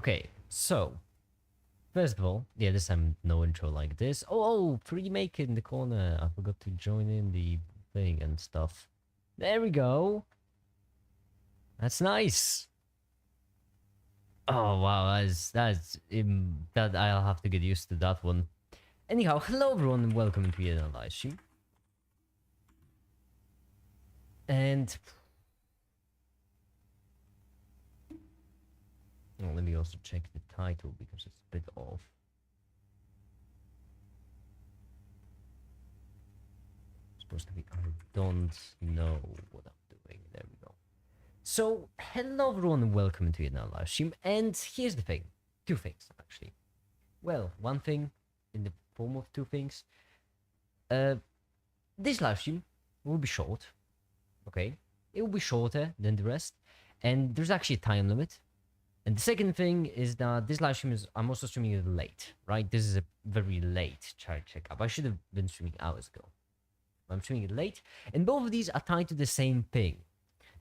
Okay, so first of all, yeah, this time no intro like this. Oh, free make in the corner. I forgot to join in the thing and stuff. There we go. That's nice. Oh wow, that I'll have to get used to that one. Anyhow, hello everyone and welcome to another live stream. And let me also check the title because it's a bit off. It's supposed to be I don't know what I'm doing. There we go. So, hello everyone and welcome to another live stream. And here's the thing. Two things, actually. Well, one thing in the form of two things. This live stream will be short. Okay? It will be shorter than the rest. And there's actually a time limit. And the second thing is that this live stream I'm also streaming it late, right? This is a very late child checkup. I should have been streaming hours ago. I'm streaming it late. And both of these are tied to the same thing.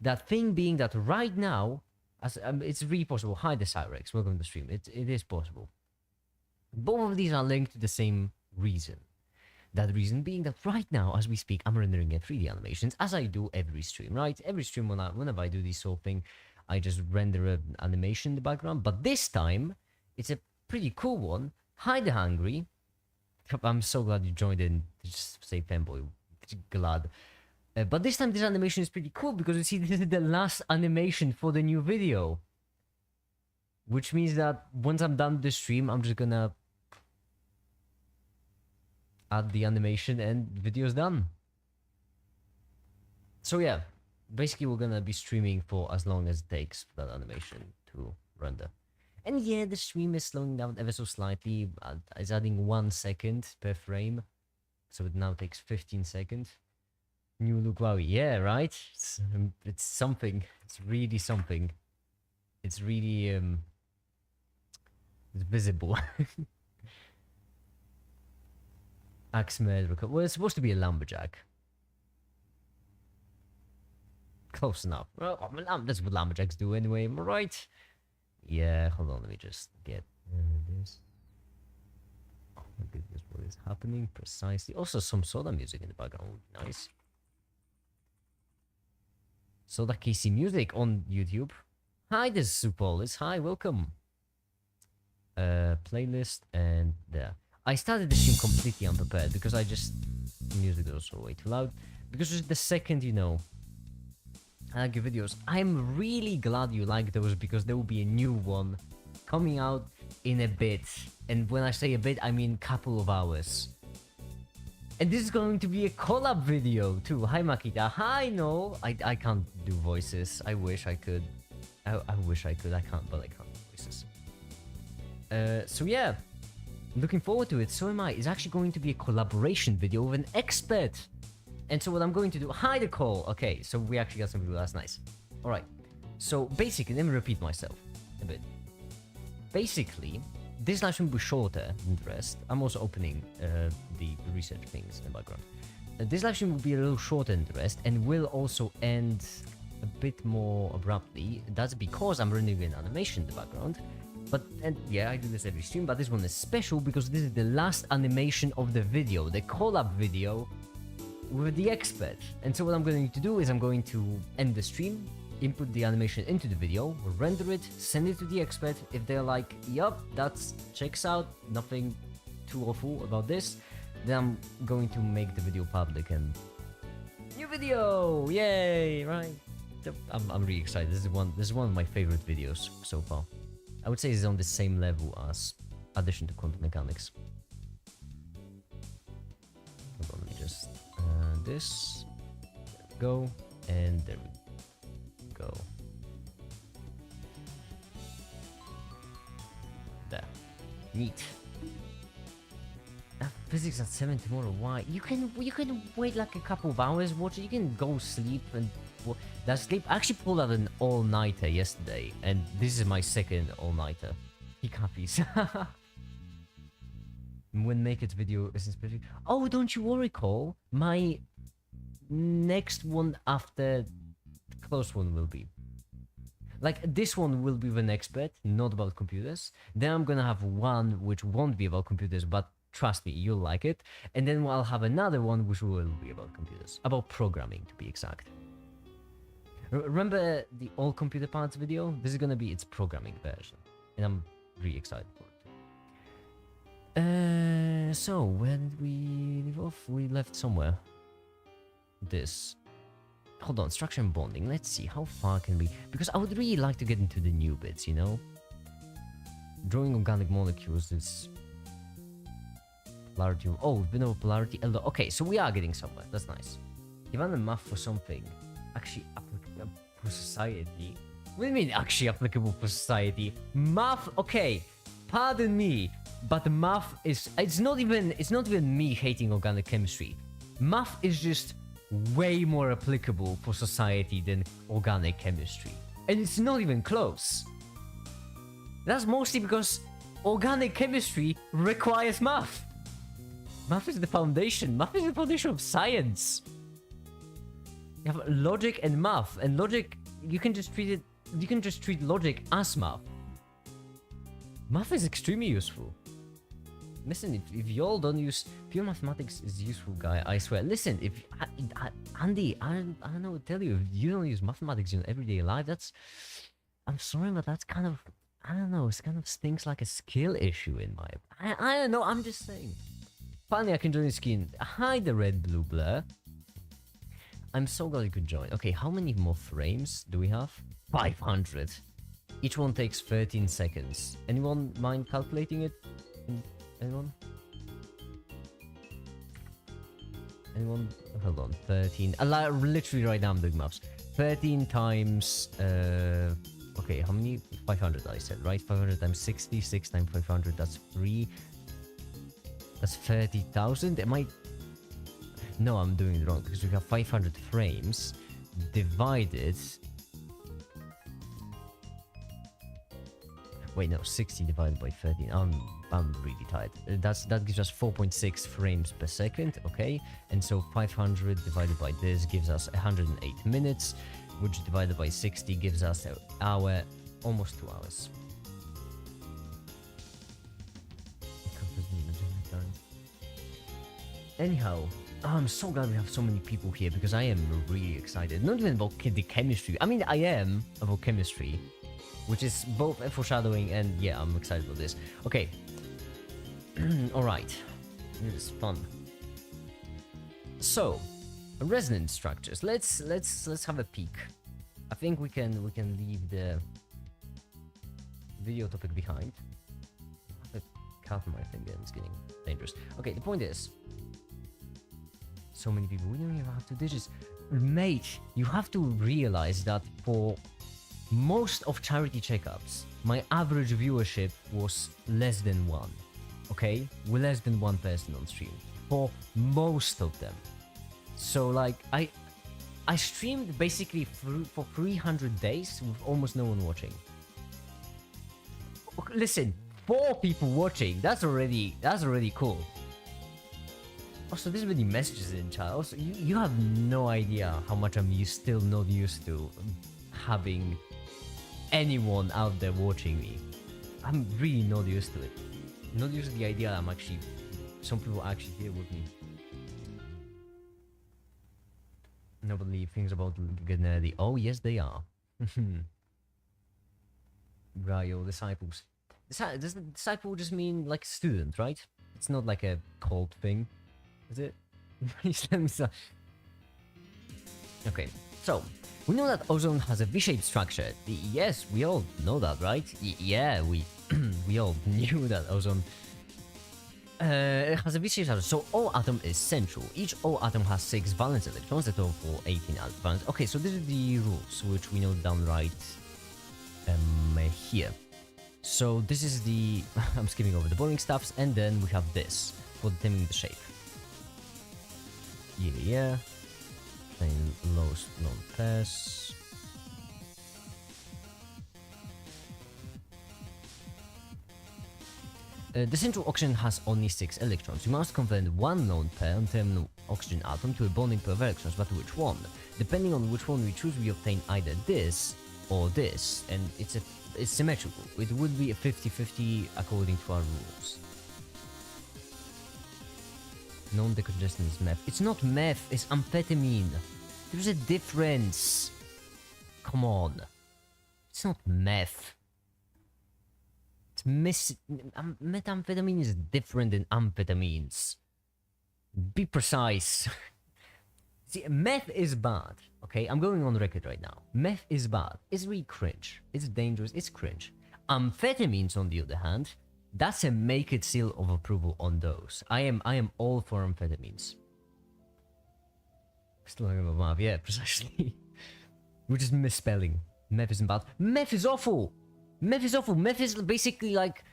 That thing being that right now, it's really possible. Hi, the Cyrex. Welcome to the stream. It is possible. Both of these are linked to the same reason. That reason being that right now, as we speak, I'm rendering in 3D animations, as I do every stream, right? Every stream, whenever I do this sort of thing, I just render an animation in the background. But this time, it's a pretty cool one. Hi, the Hungry. I'm so glad you joined in. Just say fanboy. Glad. But this time, this animation is pretty cool because you see, this is the last animation for the new video. Which means that once I'm done with the stream, I'm just gonna add the animation and video's done. So yeah, basically we're gonna be streaming for as long as it takes for that animation to render. And yeah, the stream is slowing down ever so slightly. It's adding 1 second per frame. So it now takes 15 seconds. New look, wow, yeah, right? It's something. It's really something. It's really, it's visible. Axe murderer. Well, it's supposed to be a lumberjack. Close enough. Well, that's what lumberjacks do anyway, am I right? Yeah, hold on, let me just get this. Oh my goodness, what is happening precisely? Also, some soda music in the background would be nice. Soda Casey music on YouTube. Hi, this is Supolis. Hi, welcome. Playlist and there. I started the stream completely unprepared because music is also way too loud. Because it's the second, I like your videos. I'm really glad you like those because there will be a new one coming out in a bit. And when I say a bit, I mean couple of hours. And this is going to be a collab video too. Hi Makita. Hi no. I can't do voices. I wish I could. I wish I could. I can't, but I can't do voices. So yeah. Looking forward to it. So am I. It's actually going to be a collaboration video with an expert. And so what I'm going to do... Hi, the call. Okay, so we actually got some people. That's nice. Alright. So basically, let me repeat myself a bit. Basically, this live stream will be shorter than the rest. I'm also opening the research things in the background. This live stream will be a little shorter than the rest and will also end a bit more abruptly. That's because I'm running an animation in the background. And yeah, I do this every stream, but this one is special because this is the last animation of the video, the collab video with the expert. And so what I'm going to do is I'm going to end the stream, input the animation into the video, render it, send it to the expert. If they're like, yup, that checks out, nothing too awful about this, then I'm going to make the video public and new video, yay, right? I'm really excited. This is one of my favorite videos so far. I would say it's on the same level as Addition to Quantum Mechanics. Hold on, let me just... this... There we go. And there we go. There. Neat. Physics at 7 tomorrow, why? You can wait like a couple of hours, watch it, you can go sleep and... That sleep I actually pulled out an all-nighter yesterday, and this is my second all-nighter. He copies. When Naked's video isn't specific. Oh, don't you worry, Cole. My next one after the close one will be. Like, this one will be with an expert, not about computers. Then I'm gonna have one which won't be about computers, but trust me, you'll like it. And then I'll have another one which will be about computers, about programming to be exact. Remember the all computer parts video? This is gonna be its programming version, and I'm really excited for it. So where did we leave off? We left somewhere. This. Hold on, structure and bonding. Let's see, how far can we... Because I would really like to get into the new bits, you know? Drawing organic molecules is... Polarity... Oh, we've been over polarity. Okay, so we are getting somewhere. That's nice. Given a math for something actually applicable for society... What do you mean actually applicable for society? Math... Okay, pardon me, but math is... It's not even me hating organic chemistry. Math is just... way more applicable for society than organic chemistry. And it's not even close. That's mostly because organic chemistry requires math. Math is the foundation. Math is the foundation of science. You have logic and math, and logic, you can just treat logic as math. Math is extremely useful. Listen, if y'all don't use... Pure mathematics is useful, guy, I swear. Listen, if... Andy, I don't know what to tell you. If you don't use mathematics in your everyday life, that's... I'm sorry, but that's kind of... I don't know, it kind of stinks like a skill issue in my... I don't know, I'm just saying. Finally, I can join the skin. Hi, the red blue blur. I'm so glad you could join. Okay, how many more frames do we have? 500. Each one takes 13 seconds. Anyone mind calculating it? Anyone? Anyone? Hold on. 13. Literally right now I'm doing maths. 13 times... okay, how many? 500 I said, right? 500 times 60. 6 times 500, that's 3. That's 30,000. Am I... No, I'm doing it wrong, because we have 500 frames divided... Wait, no, 60 divided by 13. I'm really tired. That gives us 4.6 frames per second, okay? And so 500 divided by this gives us 108 minutes, which divided by 60 gives us an hour, almost 2 hours. Anyhow, I'm so glad we have so many people here because I am really excited. Not even about the chemistry. I mean, I am about chemistry, which is both a foreshadowing and yeah, I'm excited about this. Okay. Alright. This is fun. So, resonance structures. Let's have a peek. I think we can leave the video topic behind. I have a cut my finger and it's getting dangerous. Okay, the point is, so many people, we don't even have 2 digits. Mate, you have to realize that for most of charity checkups, my average viewership was less than 1. Okay? With less than 1 person on stream. For most of them. So like, I streamed basically for 300 days with almost no one watching. Listen, 4 people watching, that's already cool. Also, there's many messages in chat. Also, you have no idea how much I'm still not used to having anyone out there watching me. I'm really not used to it. Not used to the idea that I'm actually... Some people are actually here with me. Nobody thinks about getting nerdy. Oh, yes, they are. Gaio, disciples. Does the disciple just mean like student, right? It's not like a cult thing. Is it? Okay, so we know that ozone has a V-shaped structure. Yes, we all know that, right? Yeah, we all knew that ozone it has a V-shaped structure. So O atom is central. Each O atom has 6 valence electrons that total for 18 alpha valence. Okay, so these are the rules which we know down right here. So this is the I'm skipping over the boring stuffs, and then we have this for determining the shape. Yeah. Plain lowest known pairs. The central oxygen has only 6 electrons. You must convert one lone pair on terminal oxygen atom to a bonding pair of electrons, but which one? Depending on which one we choose, we obtain either this or this, and it's symmetrical. It would be a 50-50 according to our rules. Non-decongestant is meth. It's not meth, it's amphetamine. There's a difference. Come on. It's not meth. It's methamphetamine is different than amphetamines. Be precise. See, meth is bad. Okay, I'm going on record right now. Meth is bad. It's really cringe. It's dangerous. It's cringe. Amphetamines, on the other hand, that's a make it seal of approval on those. I am all for amphetamines. Still talking about math, yeah, precisely. We're just misspelling. Meth isn't bad. Meth is awful. Meth is awful. Meth is basically like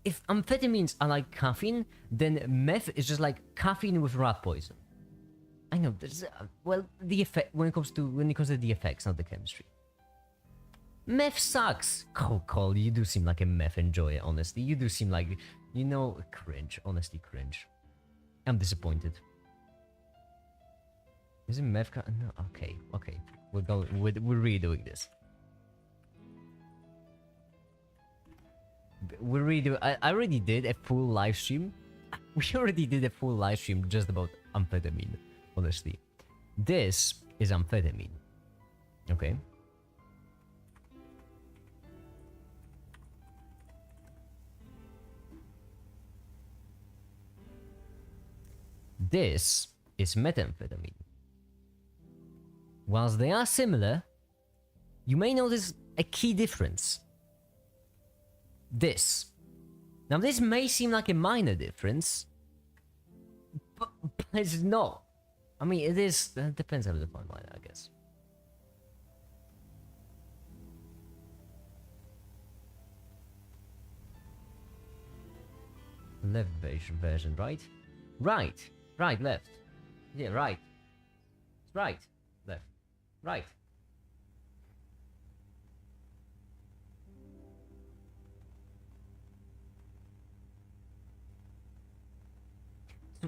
if amphetamines are like caffeine, then meth is just like caffeine with rat poison. I know. There's well, the effect when it comes to the effects, not the chemistry. Meth sucks. Cole, you do seem like a meth enjoyer. Honestly, you do seem like cringe. Honestly, cringe. I'm disappointed. Is it meth? No. Okay. We're redoing this. I already did a full live stream. We already did a full live stream just about amphetamine. Honestly, this is amphetamine. Okay. This is methamphetamine. Whilst they are similar, you may notice a key difference. This. Now, this may seem like a minor difference, but it's not. I mean, it is. Depends how you define minor, I guess. Left version, right? Right, left. Yeah, right. Right, left. Right.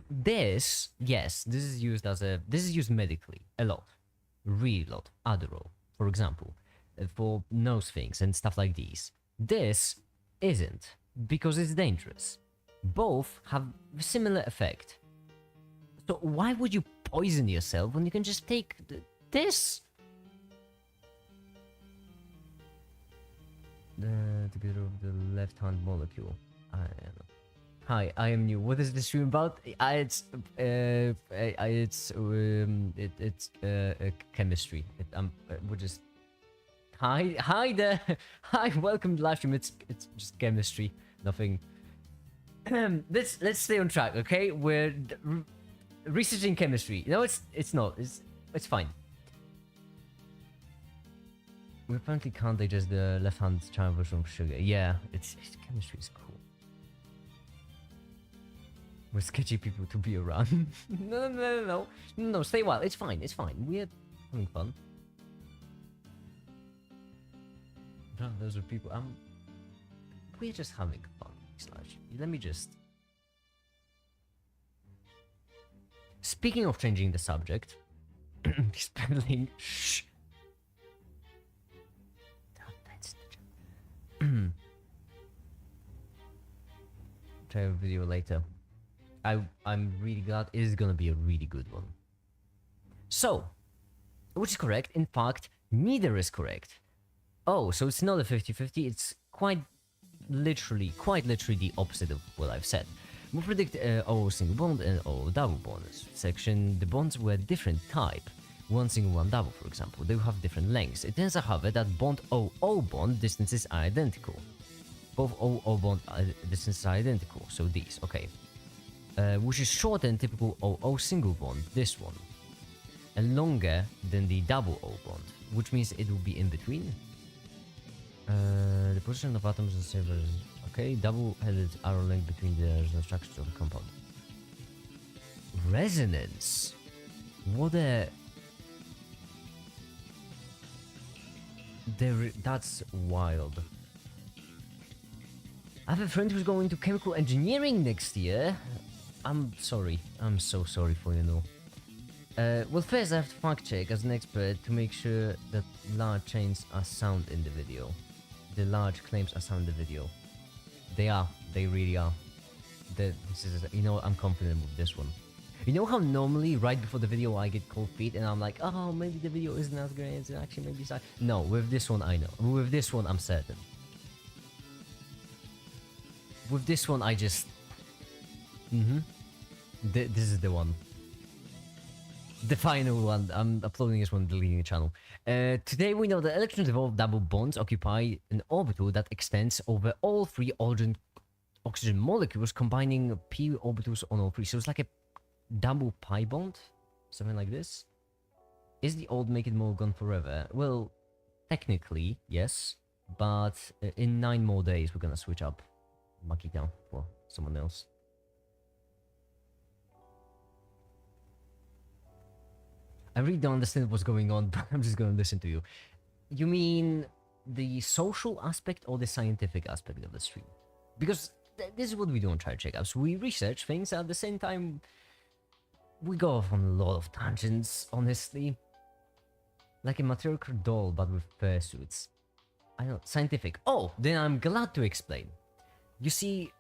This, yes, this is used medically a lot, really a lot. Adderall, for example, for nose things and stuff like these. This isn't, because it's dangerous. Both have similar effect. So why would you poison yourself when you can just take this? To get rid of the left-hand molecule. I don't know. Hi, I am new. What is this stream about? It's chemistry. We're just hi there. Hi, welcome to live stream. It's just chemistry. Nothing. Let's stay on track, okay? We're researching chemistry. No, it's not. It's fine. We apparently can't digest the left-hand child version of sugar. Yeah, it's chemistry is cool. We're sketchy people to be around. No, stay a while. It's fine. We're having fun. Those are people. We're just having fun. Let me just. Speaking of changing the subject, spelling. Shh. Try a video later. I'm really glad it is gonna be a really good one. So, which is correct? In fact, neither is correct. Oh, so it's not a 50-50, it's quite literally the opposite of what I've said. We predict O single bond and O double bond. Section, the bonds were different type. One single, one double, for example. They will have different lengths. It turns out, however, that bond O bond distances are identical. Both O bond distances are identical, so these, okay. Which is shorter than typical O single bond, this one. And longer than the double O bond, which means it will be in between. The position of atoms is the same as, okay, double-headed arrow length between the resonance structures of the compound. Resonance? What a... That's wild. I have a friend who's going to chemical engineering next year. I'm sorry. I'm so sorry for you, know. Well, first I have to fact check as an expert to make sure that large chains are sound in the video. The large claims are sound in the video. They are. They really are. This is, you know, I'm confident with this one. You know how normally right before the video I get cold feet and I'm like, oh, maybe the video isn't as great as it actually maybe it's. No, with this one I know. With this one I'm certain. With this one I just... This is the one. The final one. I'm uploading this one, deleting the channel. Today we know that electrons involve double bonds occupy an orbital that extends over all three oxygen molecules, combining p orbitals on all three. So it's like a double pi bond, something like this. Is the old make it more gone forever? Well, technically yes, but in 9 more days we're gonna switch up Makita for someone else. I really don't understand what's going on, but I'm just gonna listen to you. You mean the social aspect or the scientific aspect of the stream? Because this is what we do on Checkups. We research things at the same time. We go off on a lot of tangents, honestly. Like a matriarchal doll, but with fursuits. I don't know, scientific. Oh, then I'm glad to explain. You see,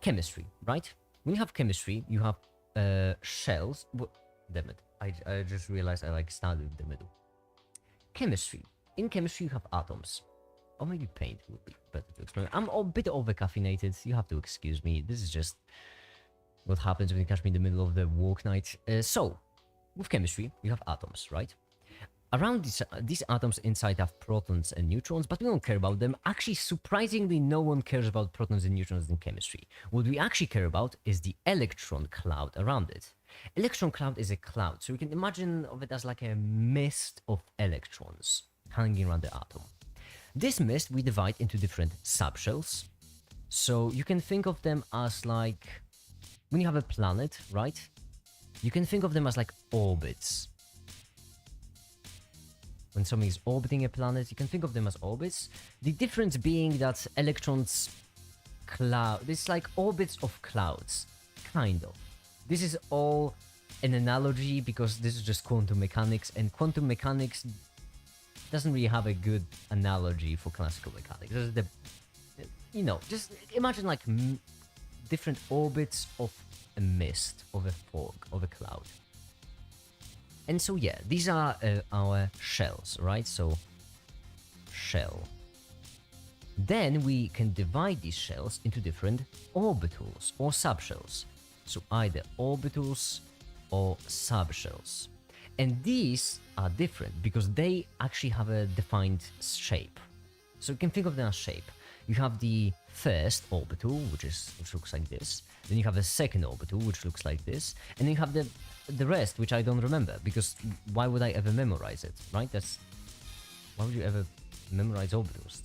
chemistry, right? When you have chemistry, you have shells. Damn it, I just realized I like started in the middle. Chemistry. In chemistry, you have atoms. Or maybe paint would be better to explain. I'm a bit over-caffeinated. You have to excuse me. This is just what happens when you catch me in the middle of the walk night. So, with chemistry, you have atoms, right? Around these atoms inside have protons and neutrons, but we don't care about them. Actually, surprisingly, no one cares about protons and neutrons in chemistry. What we actually care about is the electron cloud around it. Electron cloud is a cloud, so you can imagine of it as like a mist of electrons hanging around the atom. This mist we divide into different subshells. So you can think of them as like... when you have a planet, right? You can think of them as like orbits. When something is orbiting a planet, you can think of them as orbits. The difference being that electrons cloud... it's like orbits of clouds. Kind of. This is all an analogy because this is just quantum mechanics, and quantum mechanics doesn't really have a good analogy for classical mechanics. This is the... you know, just imagine like different orbits of a mist, of a fog, of a cloud. And so yeah, these are our shells, right? So, shell. Then we can divide these shells into different orbitals or subshells. So either orbitals or subshells. And these are different because they actually have a defined shape. So you can think of them as shape. You have the first orbital, which looks like this. Then you have the second orbital, which looks like this. And then you have the rest, which I don't remember, because why would I ever memorize it, right? Why would you ever memorize orbitals?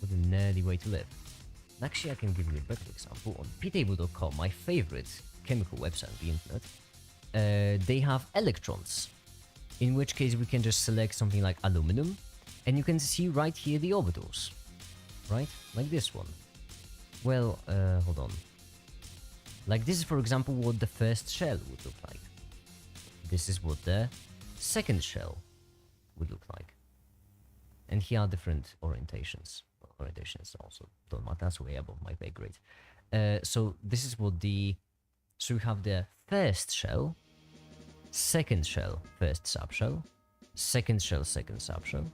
What a nerdy way to live. Actually, I can give you a better example. On ptable.com, my favorite chemical website on the internet, they have electrons. In which case, we can just select something like aluminum, and you can see right here the orbitals. Right? Like this one. Well, hold on. Like this is, for example, what the first shell would look like. This is what the second shell would look like. And here are different orientations. Orientations also don't matter, that's way above my pay grade. So this is what so we have the first shell, second shell, first subshell, second shell, second subshell,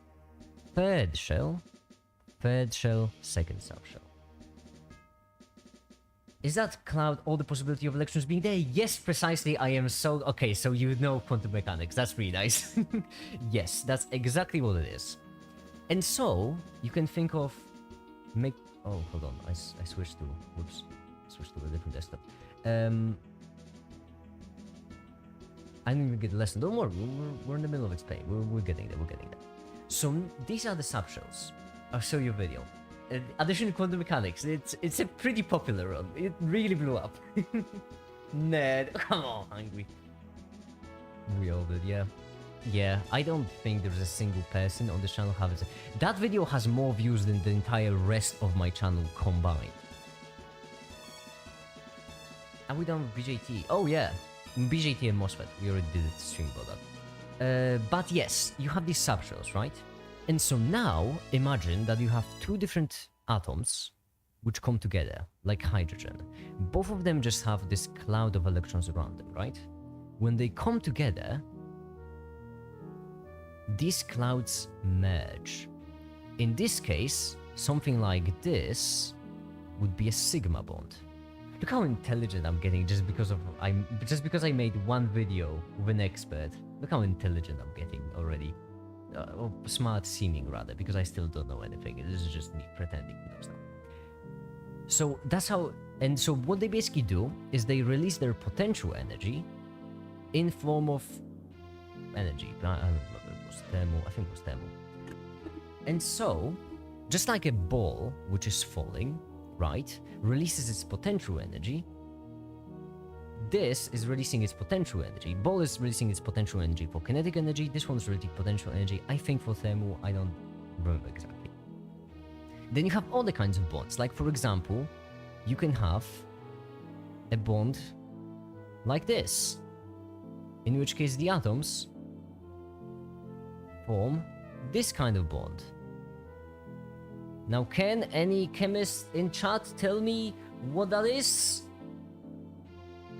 third shell, second subshell. Is that cloud all the possibility of electrons being there? Yes, precisely. I am so... okay, so you know quantum mechanics. That's really nice. Yes, that's exactly what it is. And so, you can think of... oh, hold on. I switched to... whoops. Switched to a different desktop. I didn't even get the lesson. Don't worry. We're in the middle of explaining. We're getting there. We're getting there. So, these are the subshells. I'll show you a video. Addition to quantum mechanics. It's a pretty popular one. It really blew up. Ned, come on, hungry. We all did, yeah. Yeah, I don't think there's a single person on the channel having that video has more views than the entire rest of my channel combined. Are we done with BJT? Oh yeah. BJT and MOSFET. We already did a stream about that. But yes, you have these subshells, right? And so now imagine that you have two different atoms which come together, like hydrogen. Both of them just have this cloud of electrons around them, right? When they come together, these clouds merge. In this case, something like this would be a sigma bond. Look how intelligent I'm getting just because I made one video with an expert. Look how intelligent I'm getting already. Or smart seeming rather, because I still don't know anything. This is just me pretending to know stuff. So that's how, and so what they basically do is they release their potential energy in form of energy. I don't know, it was thermal, I think it was thermal. And so, just like a ball which is falling, right, releases its potential energy, this is releasing its potential energy. Ball is releasing its potential energy for kinetic energy. This one's releasing potential energy, I think, for thermal. I don't remember exactly. Then you have other kinds of bonds. Like, for example, you can have a bond like this, in which case the atoms form this kind of bond. Now, can any chemist in chat tell me what that is?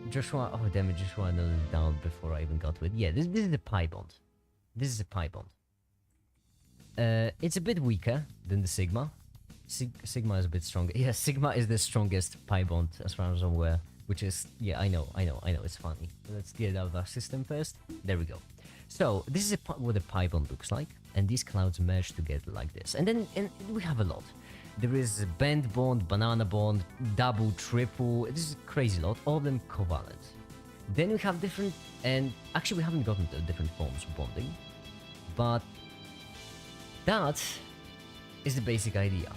Joshua, oh damn it, Joshua noted it down before I even got to it. Yeah, this is a pi bond. This is a pi bond. It's a bit weaker than the sigma. Sigma is a bit stronger. Yeah, sigma is the strongest pi bond as far as I'm aware. Which is, yeah, I know, it's funny. Let's get it out of our system first. There we go. So, this is what a pi bond looks like. And these clouds merge together like this. And then we have a lot. There is a band bond, banana bond, double, triple. This is a crazy lot. All of them covalent. Then we have different, and actually we haven't gotten to different forms of bonding. But that is the basic idea.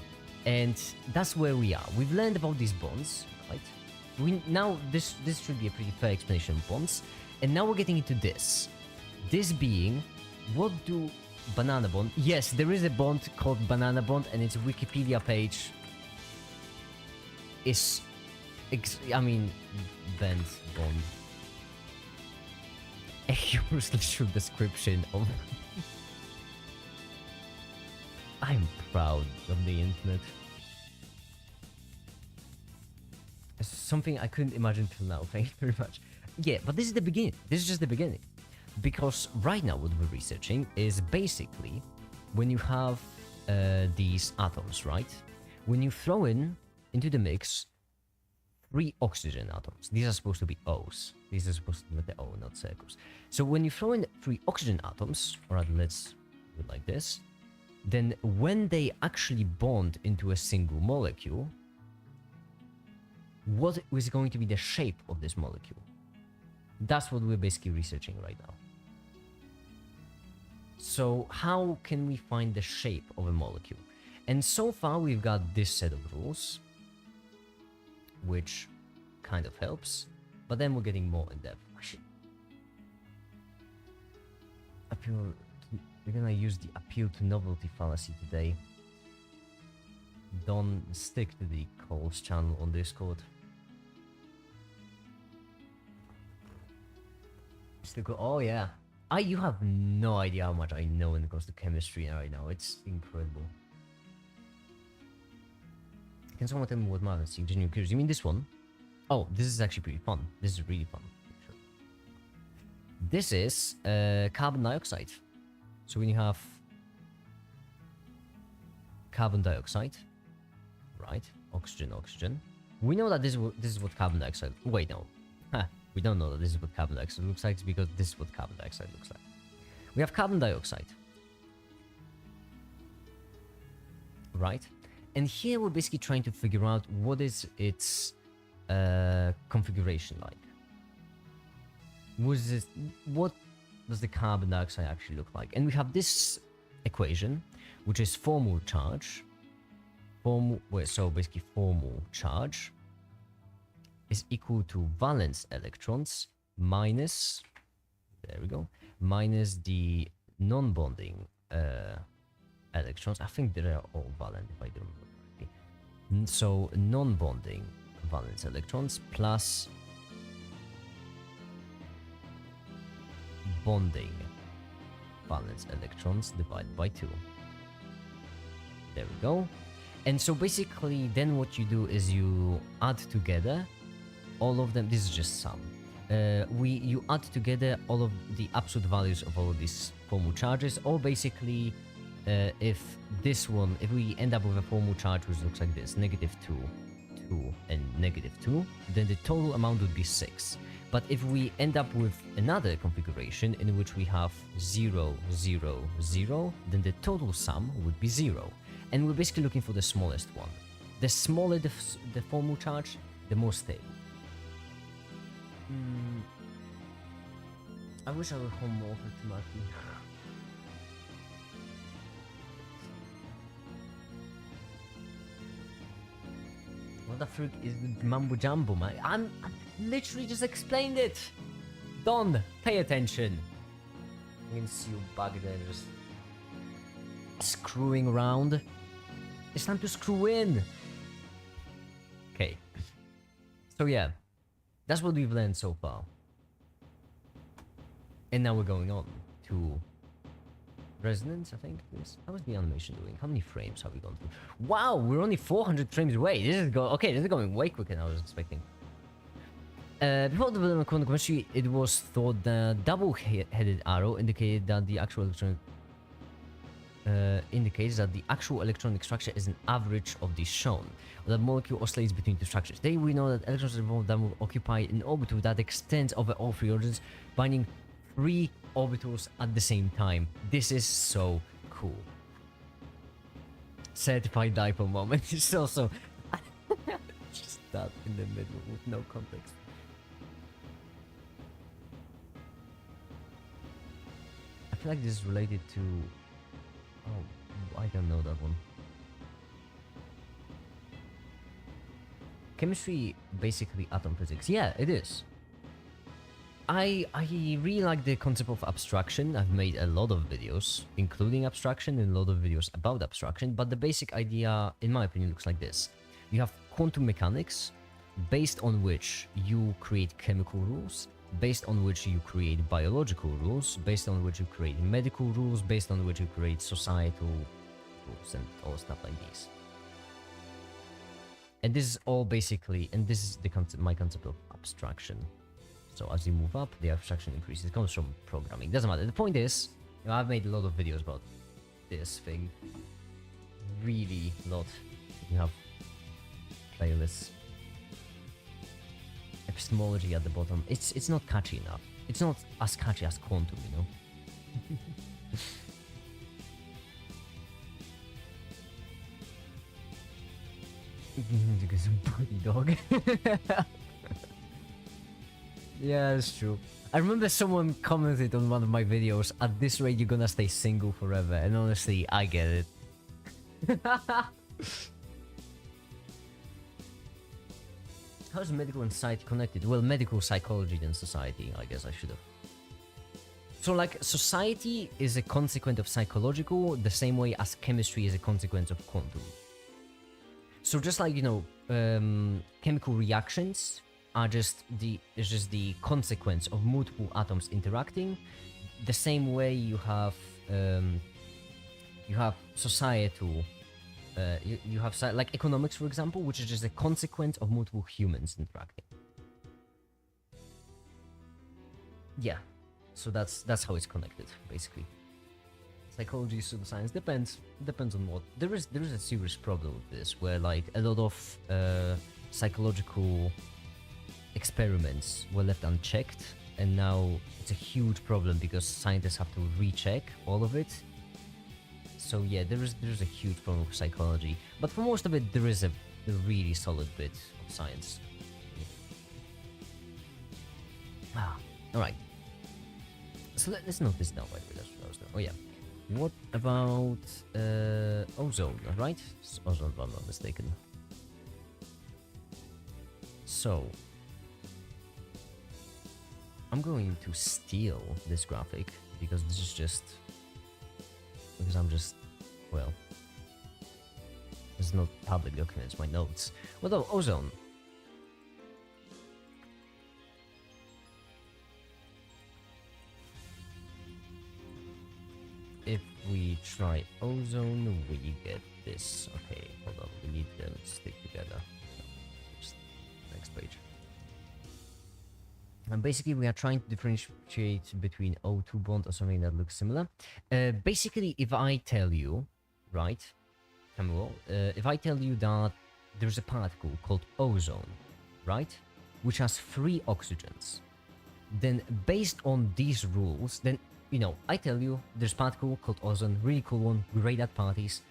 And that's where we are. We've learned about these bonds, right? Now, this should be a pretty fair explanation of bonds. And now we're getting into this. This being, what do banana bond? Yes, there is a bond called banana bond, and its Wikipedia page is, band bond. A humorous literal description of. I'm proud of the internet. It's something I couldn't imagine till now. Thank you very much. Yeah, but this is the beginning. This is just the beginning. Because right now what we're researching is basically when you have these atoms, right? When you throw into the mix 3 oxygen atoms. These are supposed to be O's. These are supposed to be the O, not circles. So when you throw in 3 oxygen atoms, or rather let's do it like this, then when they actually bond into a single molecule, what is going to be the shape of this molecule? That's what we're basically researching right now. So how can we find the shape of a molecule? And so far we've got this set of rules, which kind of helps, but then we're getting more in depth. We're gonna use the appeal to novelty fallacy today. Don't stick to the Cole's channel on Discord. Oh yeah. You have no idea how much I know when it comes to chemistry right now. It's incredible. Can someone tell me what matters? Genuine curious. You mean this one? Oh, this is actually pretty fun. This is really fun. Sure. This is carbon dioxide. So when you have carbon dioxide, right? Oxygen, oxygen. We know that this is what carbon dioxide. Wait, no. We don't know that this is what carbon dioxide looks like because this is what carbon dioxide looks like. We have carbon dioxide, right? And here we're basically trying to figure out what is its configuration like. What does the carbon dioxide actually look like? And we have this equation, which is formal charge. So basically formal charge is equal to valence electrons minus, there we go, minus the non-bonding electrons. I think they are all valent if I don't remember correctly. So non-bonding valence electrons plus bonding. Valence electrons divided by 2. There we go. And so basically then what you do is you add together all of them. This is just sum. You add together all of the absolute values of all of these formal charges, or basically if we end up with a formal charge which looks like this, -2, 2, and -2, then the total amount would be 6. But if we end up with another configuration in which we have 0, 0, 0, then the total sum would be 0. And we're basically looking for the smallest one. The smaller the formal charge, the more stable. I wish I were home more for Timothy. What the frick is the mambo jumbo, man? I'm literally just explained it. Don, pay attention. I can see you back there just screwing around. It's time to screw in. Okay. So yeah, that's what we've learned so far. And now we're going on to resonance, I think. How is the animation doing? How many frames have we gone through? Wow, we're only 400 frames away. This is going way quicker than I was expecting. Before the development of quantum chemistry, it was thought that double-headed arrow indicated that the actual electronic indicates that the actual electronic structure is an average of these shown. The molecule oscillates between two structures. Today we know that electrons involved that will occupy an orbital that extends over all 3 origins, binding 3 orbitals at the same time. This is so cool. Certified dipole moment. It's also just that in the middle with no context. I feel like this is related to... Oh, I don't know that one. Chemistry, basically atom physics. Yeah, it is. I really like the concept of abstraction. I've made a lot of videos, including abstraction, and a lot of videos about abstraction, but the basic idea, in my opinion, looks like this. You have quantum mechanics, based on which you create chemical rules, based on which you create biological rules, based on which you create medical rules, based on which you create societal rules, and all stuff like these. And this is all basically, and this is the concept, my concept of abstraction. So as you move up, the abstraction increases. It comes from programming. Doesn't matter. The point is, you know, I've made a lot of videos about this thing. Really a lot. You have playlists. Epistemology at the bottom. It's not catchy enough. It's not as catchy as quantum, you know. Because I'm body dog. Yeah, it's true. I remember someone commented on one of my videos, at this rate you're gonna stay single forever, and honestly, I get it. How is medical and society connected? Well, medical psychology then society, I guess I should have. So like, society is a consequence of psychological, the same way as chemistry is a consequence of quantum. So just like, you know, chemical reactions are just the consequence of multiple atoms interacting. The same way you have societal, you have like economics, for example, which is just a consequence of multiple humans interacting. Yeah, so that's how it's connected, basically. Psychology, pseudoscience, depends on what. There is a serious problem with this, where like a lot of psychological experiments were left unchecked, and now it's a huge problem because scientists have to recheck all of it. So yeah, there is a huge problem with psychology, but for most of it there is a really solid bit of science. All right. So let's note this down. By the way, that's what I was doing. Oh yeah. What about ozone? Right? It's ozone, if I'm not mistaken. So I'm going to steal this graphic because this is just I'm just, well, it's not public documents, my notes. Although ozone. we try ozone, we get this. Okay, hold on, we need them to stick together. Just next page. And basically, we are trying to differentiate between O2 bond or something that looks similar. Basically, if I tell you, right, Samuel, if I tell you that there's a particle called ozone, right, which has 3 oxygens, then based on these rules, then, you know, I tell you there's a particle called ozone, really cool one, great at parties.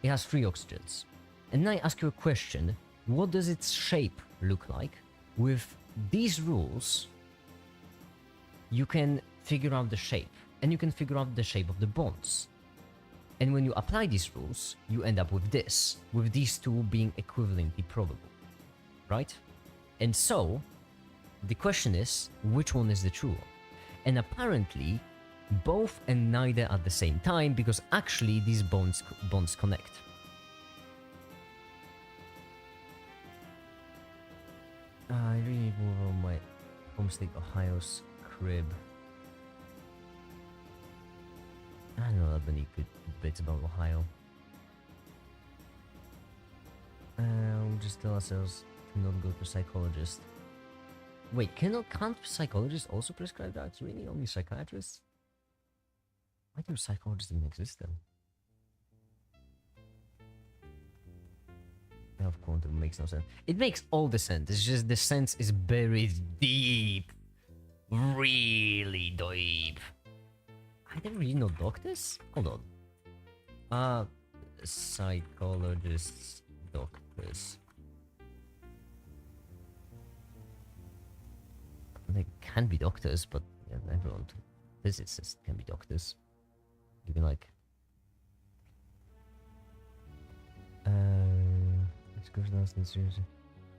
It has 3 oxygens. And then I ask you a question, what does its shape look like? With these rules, you can figure out the shape, and you can figure out the shape of the bonds. And when you apply these rules, you end up with this, with these two being equivalently probable, right? And so, the question is, which one is the true one? And apparently, both and neither at the same time, because actually these bonds connect. I really need to move on my home state Ohio's crib. I don't know that many good bits about Ohio. We'll just tell ourselves to not go to psychologist. Wait, can't psychologists also prescribe drugs? Really? Only psychiatrists? Why do psychologists even exist then? Of quantum makes no sense. It makes all the sense. It's just the sense is buried deep. Really deep. I don't really know doctors? Hold on. Psychologists, doctors. They can be doctors, but yeah, everyone, physicists can be doctors. Even like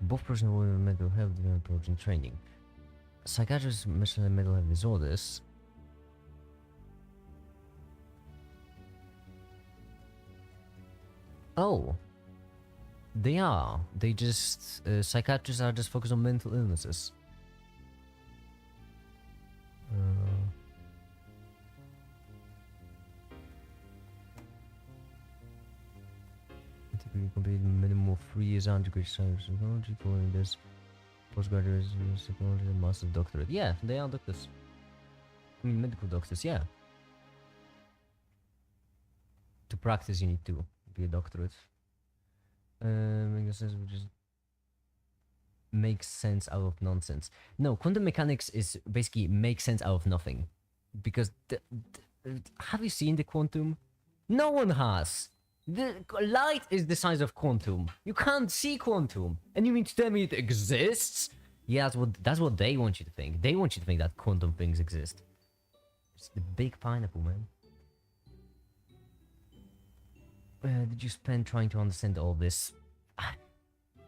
both personal and mental health approach and training. Psychiatrists mention mental health disorders. Oh, they are. They just psychiatrists are just focused on mental illnesses. Typically complete minimum of 3 years undergraduate science psychology, following this postgraduate psychology and master's doctorate. Yeah, they are doctors. I mean, medical doctors, yeah. To practice, you need to be a doctorate. Makes sense, which is makes sense out of nonsense. No, quantum mechanics is basically makes sense out of nothing. Because have you seen the quantum? No one has. The light is the size of quantum. You can't see quantum, and you mean to tell me it exists? Yeah, that's what they want you to think. They want you to think that quantum things exist. It's the big pineapple, man. Did you spend trying to understand all this?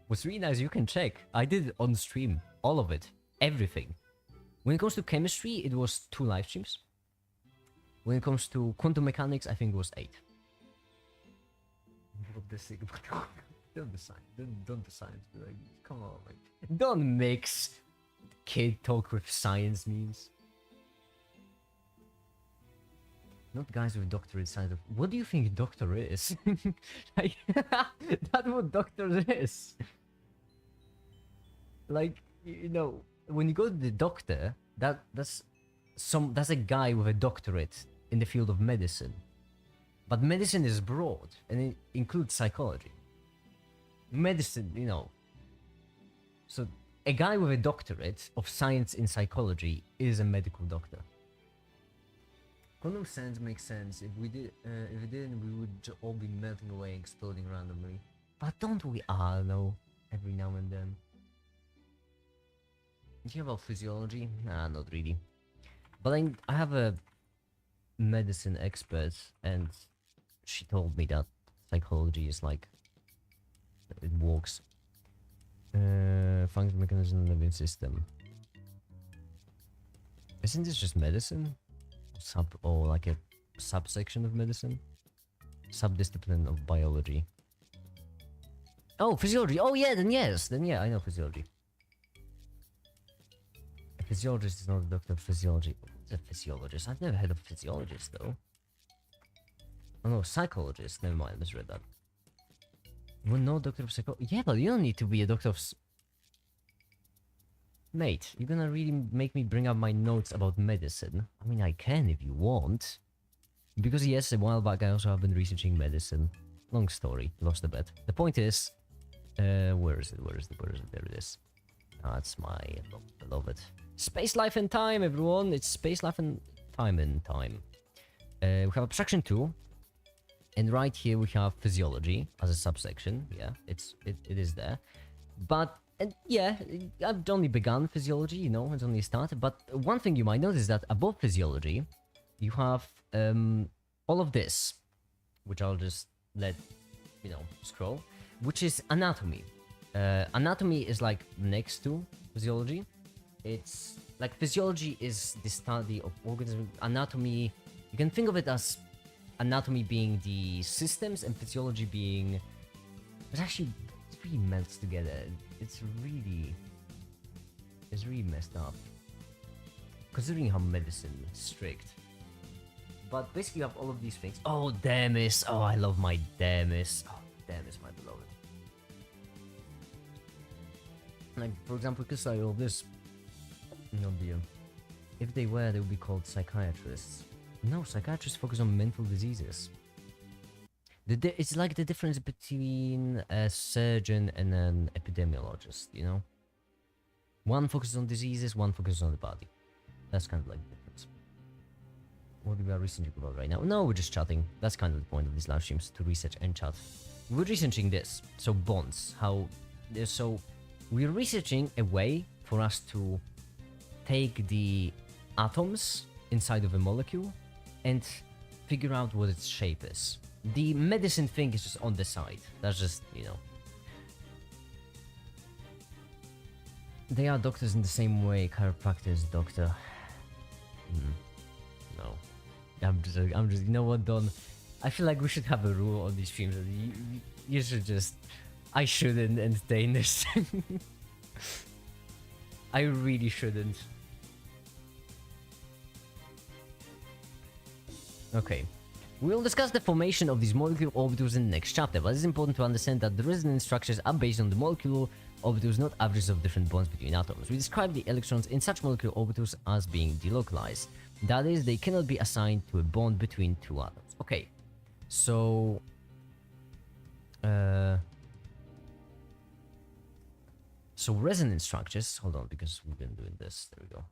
What's really nice, you can check. I did it on stream, all of it, everything. When it comes to chemistry, it was 2 live streams. When it comes to quantum mechanics, I think it was 8. Don't the science. Don't the science. Like, come on, like, don't mix kid talk with science memes. Not guys with doctorate science. What do you think a doctor is? Like, that's what doctor is. Like, you know, when you go to the doctor, that's a guy with a doctorate in the field of medicine. But medicine is broad, and it includes psychology. Medicine, you know. So, a guy with a doctorate of science in psychology is a medical doctor. Quantum sense makes sense. If it didn't, we would all be melting away and exploding randomly. But don't we all know every now and then? Do you know about physiology? Nah, not really. But I have a medicine expert, and she told me that psychology is like it works. Function mechanism in the living system. Isn't this just medicine? Or like a subsection of medicine? Subdiscipline of biology. Oh, physiology. Oh yeah, then yes. Then yeah, I know physiology. A physiologist is not a doctor of physiology. What's a physiologist? I've never heard of a physiologist though. Oh no, psychologist. Never mind, I misread that. Well, no doctor of psychology. Yeah, but you don't need to be a doctor of. Mate, you're gonna really make me bring up my notes about medicine. I mean, I can if you want. Because yes, a while back I also have been researching medicine. Long story, lost the bet. The point is, where is it? Where is it? Where is it? There it is. That's my beloved. Space, life, and time, everyone. It's space, life, and time and time. We have abstraction 2. And right here we have physiology as a subsection. Yeah, it is there. But, and yeah, I've only begun physiology, you know, it's only a start. But one thing you might notice is that above physiology, you have all of this, which I'll just let, you know, scroll, which is anatomy. Anatomy is like next to physiology. It's like physiology is the study of organism. Anatomy, you can think of it as anatomy being the systems and physiology being... It really melts together. It's really messed up. Considering how medicine is strict. But basically you have all of these things. Oh, Demis. Oh, I love my Demis. Oh, Demis, my beloved. Like, for example, because I all this... No dear. If they were, they would be called psychiatrists. No, psychiatrists focus on mental diseases. It's like the difference between a surgeon and an epidemiologist, you know? One focuses on diseases, one focuses on the body. That's kind of like the difference. What we are researching about right now? No, we're just chatting. That's kind of the point of these live streams, to research and chat. We're researching this. So bonds, how... So we're researching a way for us to take the atoms inside of a molecule and figure out what its shape is. The medicine thing is just on the side. That's just, you know. They are doctors in the same way chiropractor is doctor. No. I'm just, you know what, Don? I feel like we should have a rule on these streams. You should just... I shouldn't entertain this. I really shouldn't. Okay. We'll discuss the formation of these molecular orbitals in the next chapter, but it's important to understand that the resonance structures are based on the molecular orbitals, not averages of different bonds between atoms. We describe the electrons in such molecular orbitals as being delocalized. That is, they cannot be assigned to a bond between two atoms. Okay, so... So resonance structures... Hold on, because we've been doing this. There we go.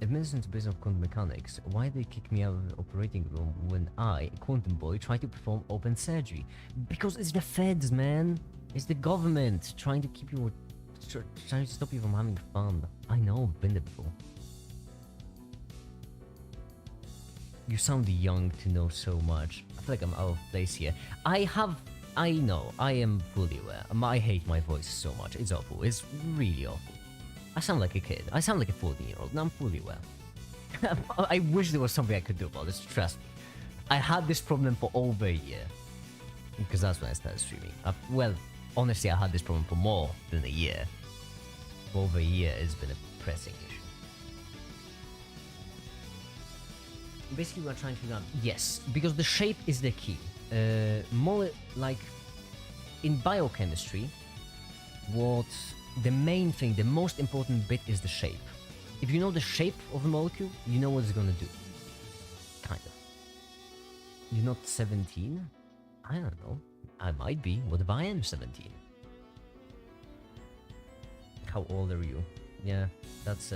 If medicine's based on quantum mechanics, why they kick me out of the operating room when I, a quantum boy, try to perform open surgery? Because it's the feds, man. It's the government trying to keep you, trying to stop you from having fun. I know, I've been there before. You sound young to know so much. I feel like I'm out of place here. I know, I am fully aware. I hate my voice so much. It's awful. It's really awful. I sound like a kid. I sound like a 14-year-old, and I'm fully aware. I wish there was something I could do about this, trust me. I had this problem for over a year. Because that's when I started streaming. Well, honestly, I had this problem for more than a year. For over a year, it's been a pressing issue. Basically, we're trying to figure out... Yes, because the shape is the key. More like... In biochemistry, what... The main thing, the most important bit is the shape. If you know the shape of a molecule, you know what it's gonna do. Kind of. You're not 17? I don't know. I might be. What if I am 17? How old are you? Yeah, that's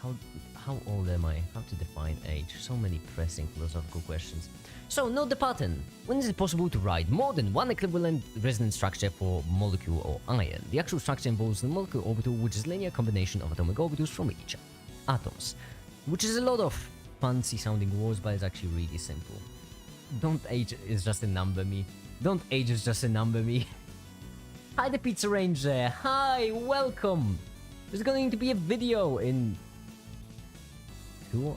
how old am I? How to define age? So many pressing philosophical questions. So, note the pattern. When is it possible to write more than one equivalent resonance structure for molecule or ion? The actual structure involves the molecular orbital, which is a linear combination of atomic orbitals from each atoms. Which is a lot of fancy sounding words, but it's actually really simple. Don't age is just a number me. Don't age is just a number me. Hi, the Pizza Ranger. Hi, welcome. There's going to be a video in... In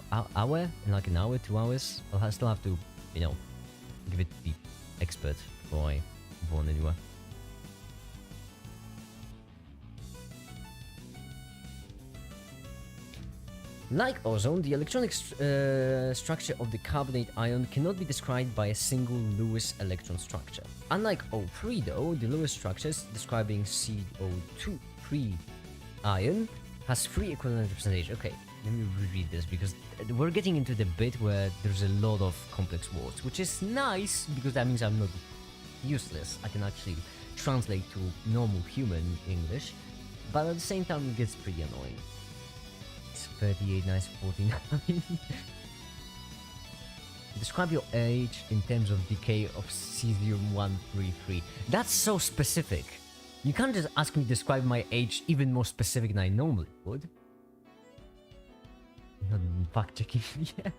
like an hour, 2 hours? I'll still have to, you know, give it the expert before I go on anywhere. Like ozone, the electronic structure of the carbonate ion cannot be described by a single Lewis electron structure. Unlike O3 though, the Lewis structures describing CO2 free ion has 3 equivalent representations. Okay, let me reread this because we're getting into the bit where there's a lot of complex words, which is nice because that means I'm not useless. I can actually translate to normal human English, but at the same time it gets pretty annoying. It's 38, nice 49. Describe your age in terms of decay of cesium-133. That's so specific. You can't just ask me to describe my age even more specific than I normally would. Not fact checking yet.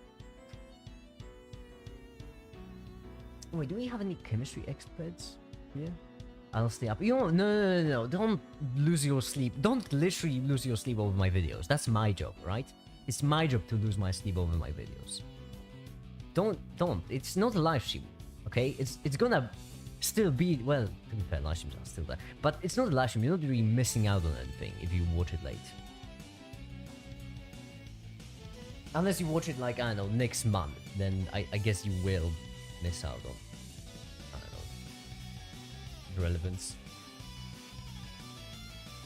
Wait, do we have any chemistry experts here? I'll stay up. You know, no. Don't lose your sleep. Don't literally lose your sleep over my videos. That's my job, right? It's my job to lose my sleep over my videos. Don't. It's not a live stream, okay? It's gonna still be, well, to be fair, live streams are still there. But it's not a live stream. You're not really missing out on anything if you watch it late. Unless you watch it like, I don't know, next month. Then I guess you will miss out on, I don't know, relevance.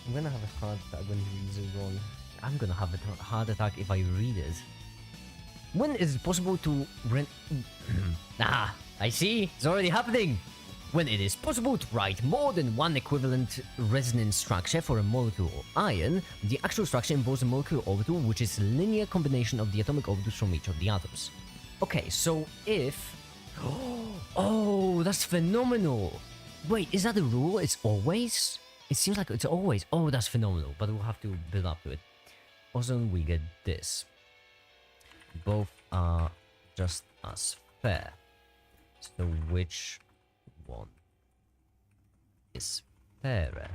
I'm gonna have a heart attack when he reads it wrong. I'm gonna have a heart attack if I read it. When is it possible to Ah, I see, it's already happening! When it is possible to write more than one equivalent resonance structure for a molecule or ion, the actual structure involves a molecular orbital, which is a linear combination of the atomic orbitals from each of the atoms. Okay, so if... Oh, that's phenomenal! Wait, is that the rule? It's always? It seems like it's always. Oh, that's phenomenal, but we'll have to build up to it. Also, we get this. Both are just as fair. So which one is fairer?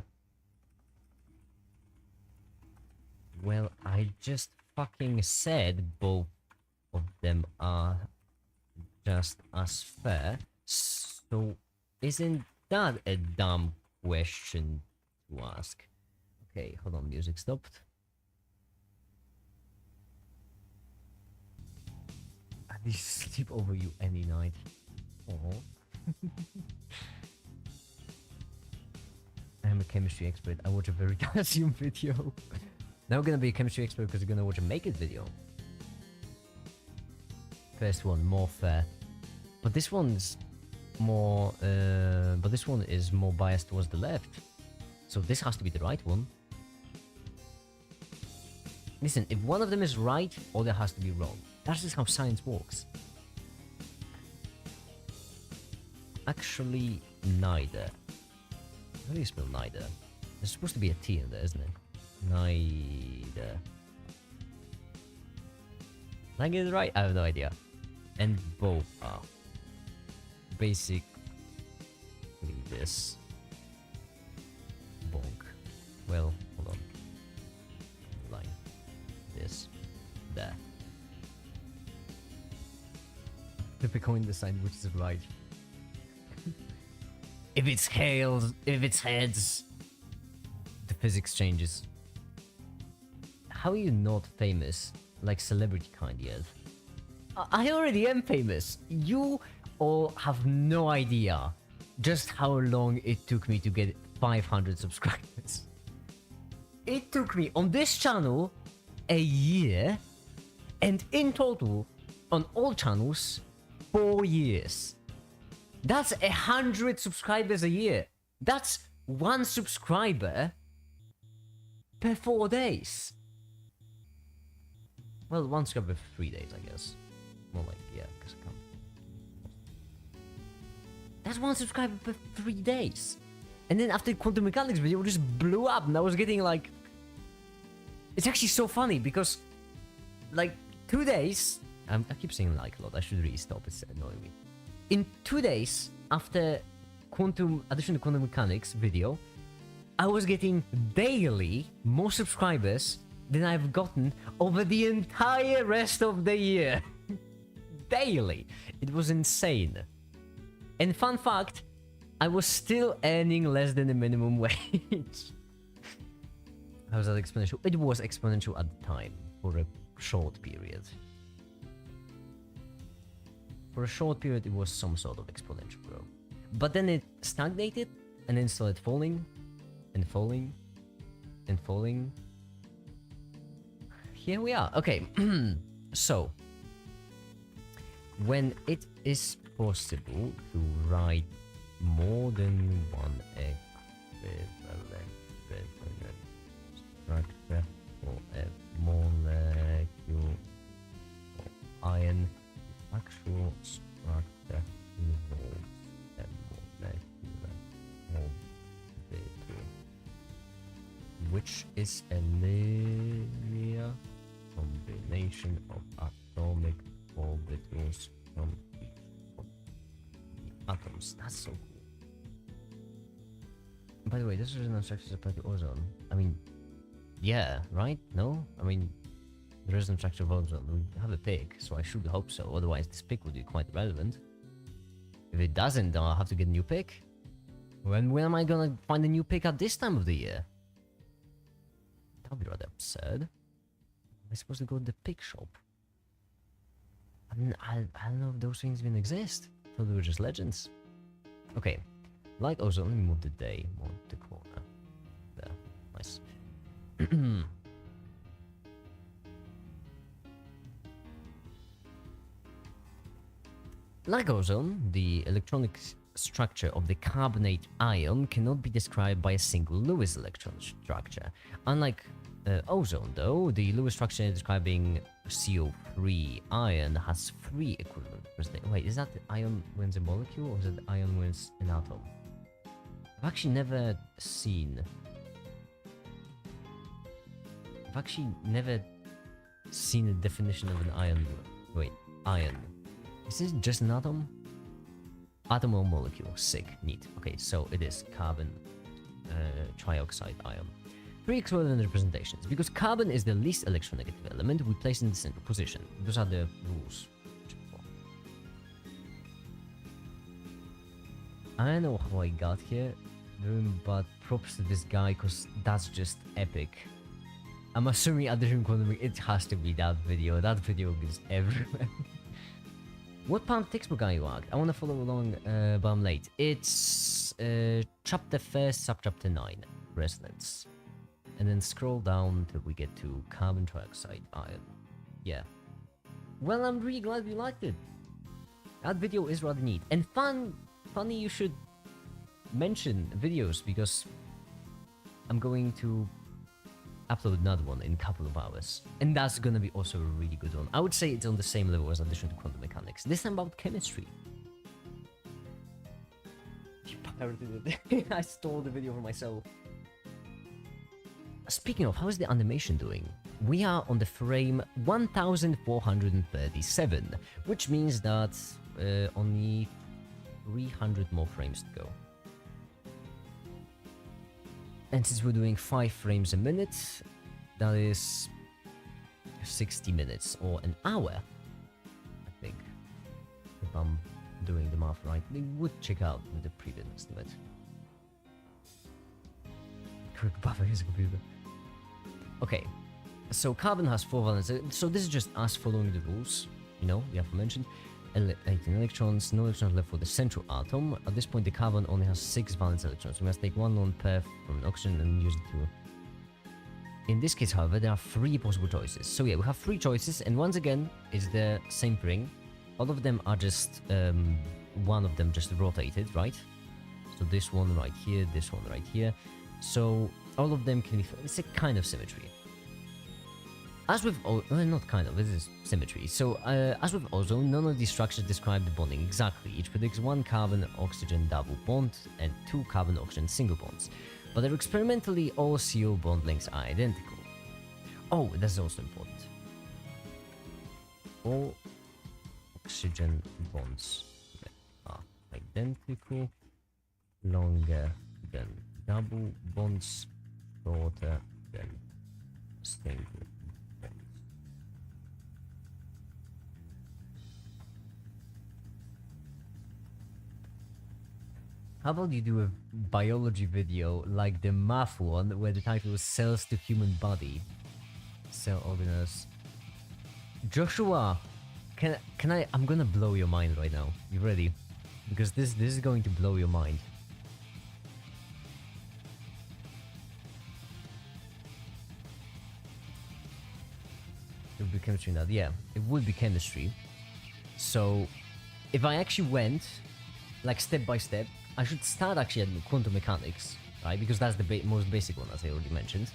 Well, I just fucking said both of them are just as fair. So isn't that a dumb question to ask? Okay, hold on, music stopped. I need to sleep over you any night. Oh. I am a chemistry expert. I watch a very calcium video. Now we're gonna be a chemistry expert because we're gonna watch a make it video. First one, more fair. But this one's more but this one is more biased towards the left. So this has to be the right one. Listen, if one of them is right, other has to be wrong. That's just how science works. Actually, neither. How do you spell neither? There's supposed to be a T in there, isn't it? Neither. Did I get it right? I have no idea. And both are. Basically this. Bonk. Well, hold on. Line. This. There. Typical in the sign, which is right. If it's heads, the physics changes. How are you not famous, like celebrity kind yet? I already am famous. You all have no idea just how long it took me to get 500 subscribers. It took me on this channel a year, and in total on all channels 4 years. That's 100 subscribers a year. That's 1 subscriber per 4 days. Well, 1 subscriber for 3 days, I guess. More like, yeah, because I can't. That's 1 subscriber per 3 days. And then after the quantum mechanics video, it just blew up, and I was getting like... It's actually so funny because, like, 2 days... I keep saying like a lot, I should really stop, it's annoying me. In 2 days after addition to quantum mechanics video, I was getting daily more subscribers than I've gotten over the entire rest of the year. Daily. It was insane. And fun fact, I was still earning less than the minimum wage. How was that exponential? It was exponential at the time for a short period. For a short period, it was some sort of exponential growth. But then it stagnated and then started falling and falling and falling. Here we are. Okay, so when it is possible to write more than one equivalent structure for a molecule of iron, the actual structure involves a molecular orbital, which is a linear combination of atomic orbitals from each of the atoms. That's so cool. By the way, this resonance structure is applied to ozone. I mean, yeah, right? No? I mean, the resonance structure of ozone, we have a pick, so I should hope so. Otherwise, this pick would be quite relevant. If it doesn't, then I'll have to get a new pick. When am I gonna find a new pick at this time of the year? That'll be rather absurd. Am I supposed to go to the pick shop? I mean, I don't know if those things even exist. I thought they were just legends. Okay. Like ozone, let me move the day more to the corner. There. Nice. Like ozone, the electronic structure of the carbonate ion cannot be described by a single Lewis electron structure. Unlike ozone, though, the Lewis structure describing CO3 ion has three equivalent representations. Wait, is that the ion wins a molecule or is it the ion wins an atom? I've actually never seen a definition of an ion. Wait, ion. Is this just an atom? Atom or molecule? Sick. Neat. Okay, so it is carbon trioxide ion. Three equivalent representations. Because carbon is the least electronegative element, we place in the central position. Those are the rules. I don't know how I got here, but props to this guy, because that's just epic. I'm assuming at the Dream Quantum, it has to be that video. That video is everywhere. What palm textbook are you at? I want to follow along, but I'm late. It's chapter 1st, subchapter 9, resonance. And then scroll down till we get to carbon trioxide ion. Yeah. Well, I'm really glad you liked it. That video is rather neat. And funny you should mention videos, because I'm going to upload another one in a couple of hours. And that's gonna be also a really good one. I would say it's on the same level as Addition to Quantum Mechanics. This time about chemistry. You pirated it. I stole the video for myself. Speaking of, how is the animation doing? We are on the frame 1437, which means that only 300 more frames to go. And since we're doing 5 frames a minute, that is 60 minutes or an hour, I think. If I'm doing the math right, we would check out the previous estimate. Quick buffer his computer. Okay, so carbon has 4 valence. So this is just us following the rules, you know, the aforementioned. 18 electrons, no electrons left for the central atom. At this point, the carbon only has 6 valence electrons. We must take one lone pair from an oxygen and use it to... In this case, however, there are 3 possible choices. So yeah, we have 3 choices, and once again, it's the same thing. All of them are just, one of them just rotated, right? So this one right here, this one right here. So all of them can be... It's a kind of symmetry. As with not kind of, this is symmetry. So, as with ozone, none of these structures describe the bonding exactly. Each predicts 1 carbon-oxygen double bond and 2 carbon-oxygen single bonds. But they're experimentally all CO bond lengths are identical. Oh, that's also important. All oxygen bonds are identical, longer than double bonds, shorter than single. How about you do a biology video like the math one, where the title is Cells to Human Body? Cell organelles Joshua, can I? I'm gonna blow your mind right now. You ready? Because this is going to blow your mind. It would be chemistry in that. Yeah, it would be chemistry. So, if I actually went like step by step, I should start actually at quantum mechanics, right? Because that's the most basic one, as I already mentioned.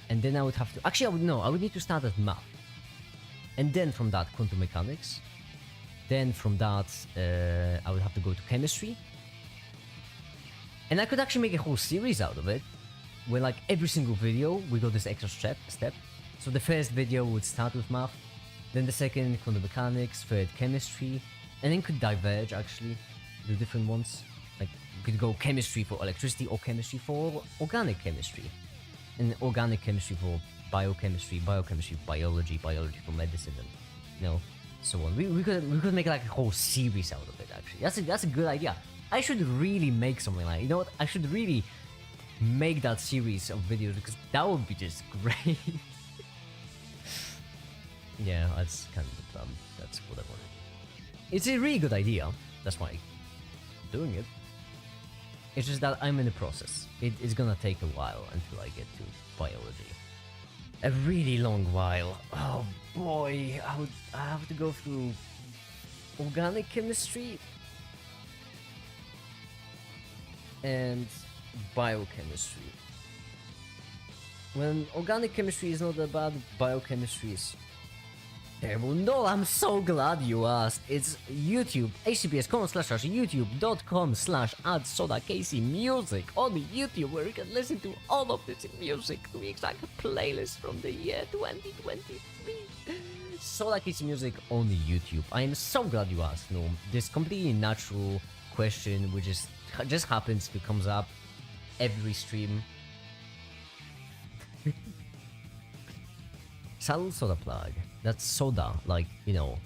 And then I would have to actually I would need to start at math, and then from that quantum mechanics. Then from that I would have to go to chemistry, and I could actually make a whole series out of it, where like every single video we go this extra step. So the first video would start with math, then the second quantum mechanics, third chemistry, and then could diverge actually the different ones. Like you could go chemistry for electricity or chemistry for organic chemistry, and organic chemistry for biochemistry, biochemistry for biology, biology for medicine, and you know, so on. We could make like a whole series out of it. Actually, that's a good idea. I should really make something like, you know what? I should really make that series of videos, because that would be just great. Yeah, that's kind of the plan. That's what I wanted. It's a really good idea. That's why I'm doing it. It's just that I'm in the process. It's gonna take a while until I get to biology. A really long while. Oh boy, I have to go through organic chemistry and biochemistry. When organic chemistry is not that bad, biochemistry is terrible. No, I'm so glad you asked. It's YouTube, https://youtube.com/add_soda_casey_music on YouTube, where you can listen to all of this music, to be exact, playlist from the year 2023. Soda Casey music on YouTube. I am so glad you asked. No, this completely natural question, which just happens to comes up every stream. Salud soda plug. That's soda, like, you know,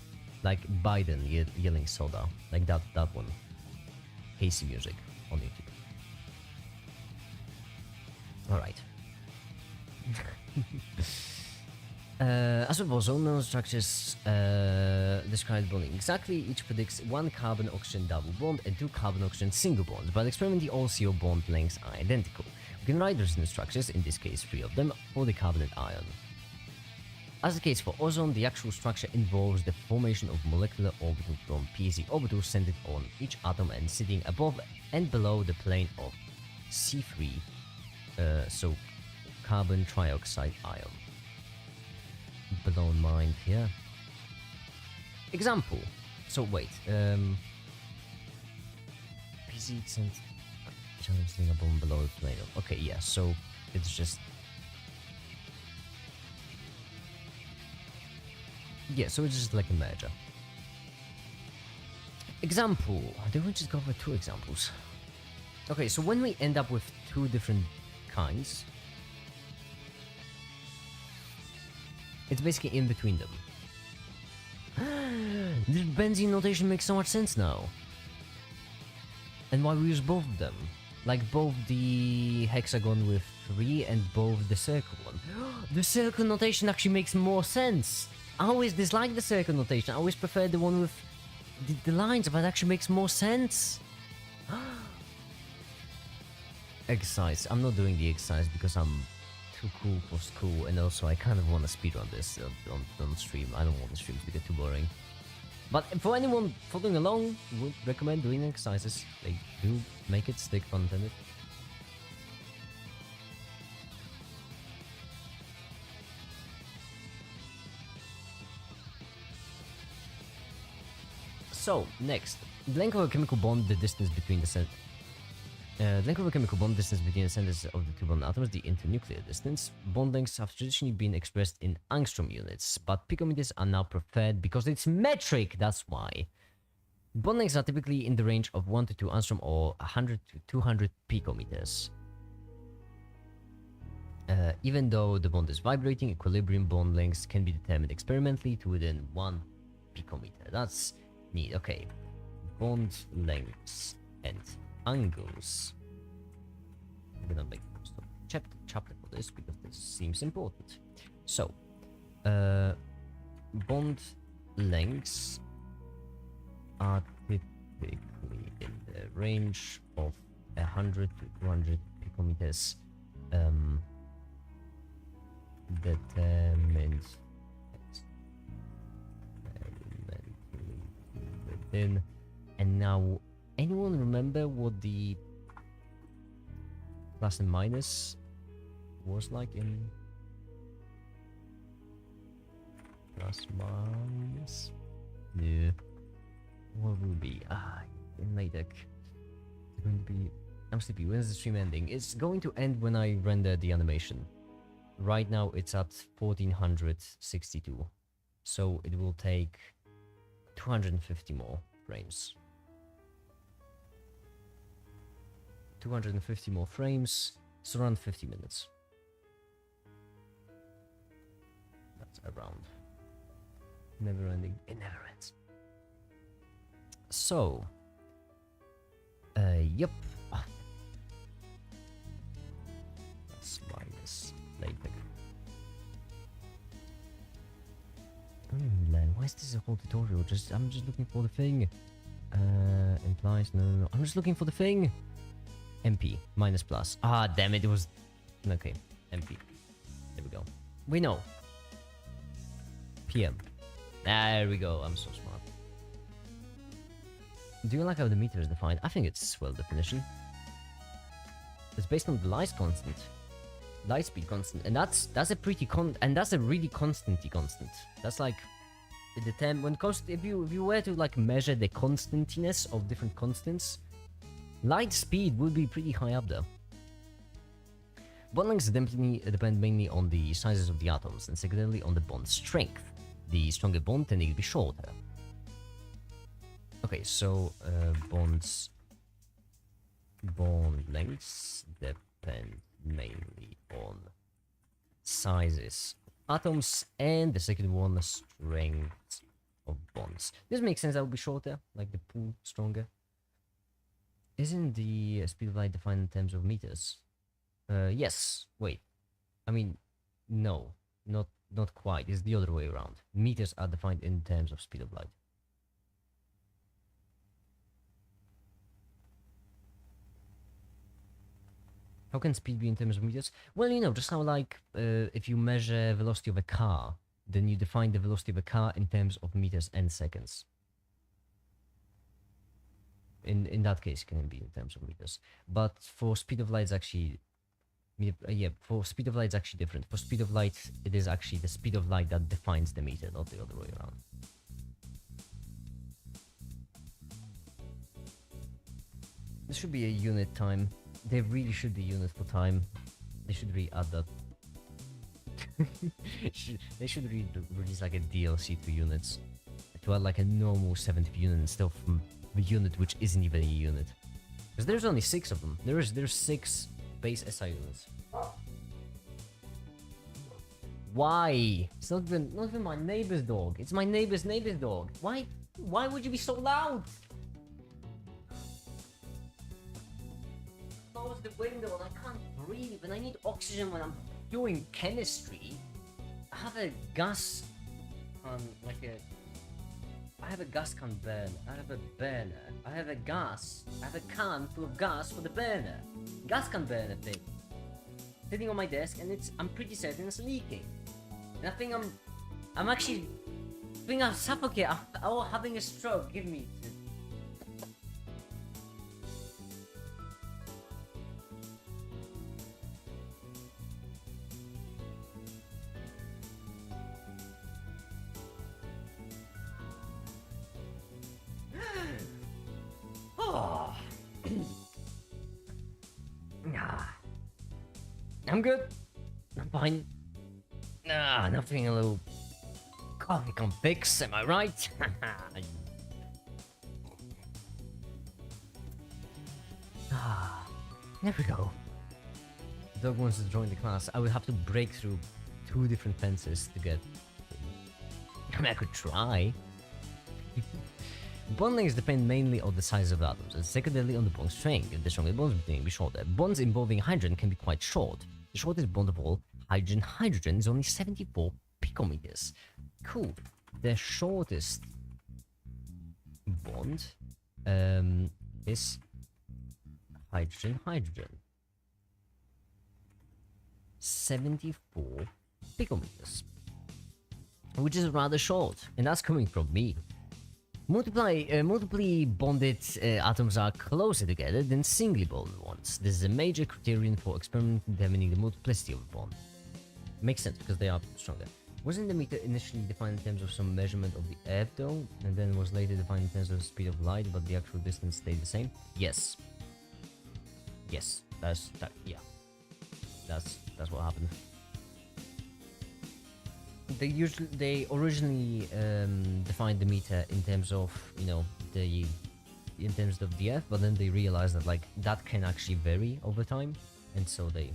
like Biden yelling soda, like that one. Casey music on YouTube. All right. As with boson, nanostructures describe bonding exactly. Each predicts one carbon-oxygen double bond and two carbon-oxygen single bonds, but experimentally all CO bond lengths are identical. We can write resonance structures, in this case 3 of them, for the carbon and ion. As the case for ozone, the actual structure involves the formation of molecular orbitals from pz orbitals centered on each atom and sitting above and below the plane of C3, so carbon trioxide ion. Blown mind here. Example. So wait, pz sitting above and below the plane of. Okay, yeah. So it's just. Yeah, so it's just like a merger. Example. Did we just go over 2 examples? Okay, so when we end up with 2 different kinds, it's basically in between them. The benzene notation makes so much sense now. And why we use both of them. Like both the hexagon with 3 and both the circle one. The circle notation actually makes more sense. I always dislike the circle notation. I always prefer the one with the lines, but it actually makes more sense. Exercise. I'm not doing the exercise because I'm too cool for school, and also I kind of want to speedrun this on stream. I don't want the streams to get too boring. But for anyone following along, would recommend doing exercises. They do make it stick, pun intended. So, next, the length of a chemical bond, the distance between the length of a chemical bond, distance between the centers of the 2 bond atoms, the internuclear distance. Bond lengths have traditionally been expressed in angstrom units, but picometers are now preferred because it's metric, that's why. Bond lengths are typically in the range of 1 to 2 angstrom or 100 to 200 picometers. Even though the bond is vibrating, equilibrium bond lengths can be determined experimentally to within 1 picometer. That's neat. Okay, bond lengths and angles. I'm gonna make a chapter for this because this seems important. So, bond lengths are typically in the range of 100 to 200 picometers, determined experimentally within. And now, anyone remember what the plus and minus was like in plus minus? Yeah. What will be? In LaTeX. It's going to be. I'm sleepy. When's the stream ending? It's going to end when I render the animation. Right now it's at 1462. So it will take 250 more frames. 250 more frames. It's around 50 minutes. That's around. Never ending. It never ends. So, yep. That's minus LaTeX. Why is this a whole tutorial? I'm just looking for the thing. Implies no. I'm just looking for the thing. MP minus plus. Ah, damn it! It was okay. MP. There we go. We know. PM. There we go. I'm so smart. Do you like how the meter is defined? I think it's well definition. It's based on the light constant, light speed constant, and that's a pretty that's a really constanty constant. That's like the term when if you were to like measure the constantiness of different constants, light speed would be pretty high up there. Bond lengths depend mainly on the sizes of the atoms and secondarily on the bond strength. The stronger bond tending to be shorter. Okay, so bond lengths depend mainly on sizes of atoms and the second one, strength of bonds. This makes sense. That would be shorter, like the pool stronger. Isn't the speed of light defined in terms of meters? Yes. Wait. I mean, no, not quite. It's the other way around. Meters are defined in terms of speed of light. How can speed be in terms of meters? Well, you know, just how like if you measure velocity of a car, then you define the velocity of a car in terms of meters and seconds. In that case, it can be in terms of meters. But for speed of light, it's actually for speed of light, it's actually different. For speed of light, it is actually the speed of light that defines the meter, not the other way around. This should be a unit time. There really should be unit for time. They should re-add that. They should release like a DLC to units. To add like a normal 7th unit instead of a unit which isn't even a unit. Because there's only 6 of them. There's 6 base SI units. Why? It's not even my neighbor's dog. It's my neighbor's dog. Why would you be so loud? Close the window and I can't breathe and I need oxygen when I'm doing chemistry. I have a gas I have a gas can burn. I have a burner. I have a can full of gas for the burner. Gas can burner thing. Sitting on my desk and I'm pretty certain it's leaking. And I think I'm actually suffocating. I'm having a stroke. Give me it. I'm good. I'm fine. Nothing a little coffee can fix, am I right? There we go. The dog wants to join the class. I would have to break through 2 different fences to get... I mean, I could try. Bond lengths depend mainly on the size of the atoms, and secondarily on the bond strength. The stronger bonds may be shorter. Bonds involving hydrogen can be quite short. The shortest bond of all, hydrogen is only 74 picometers. Cool. the shortest bond is hydrogen hydrogen. 74 picometers, which is rather short, and that's coming from me. Multiply bonded atoms are closer together than singly bonded ones. This is a major criterion for experimenting determining the multiplicity of a bond. Makes sense because they are stronger. Wasn't the meter initially defined in terms of some measurement of the earth though, and then was later defined in terms of the speed of light, but the actual distance stayed the same? Yes. Yes, that's what happened. They originally defined the meter in terms of, you know, in terms of the earth, but then they realized that like that can actually vary over time, and so they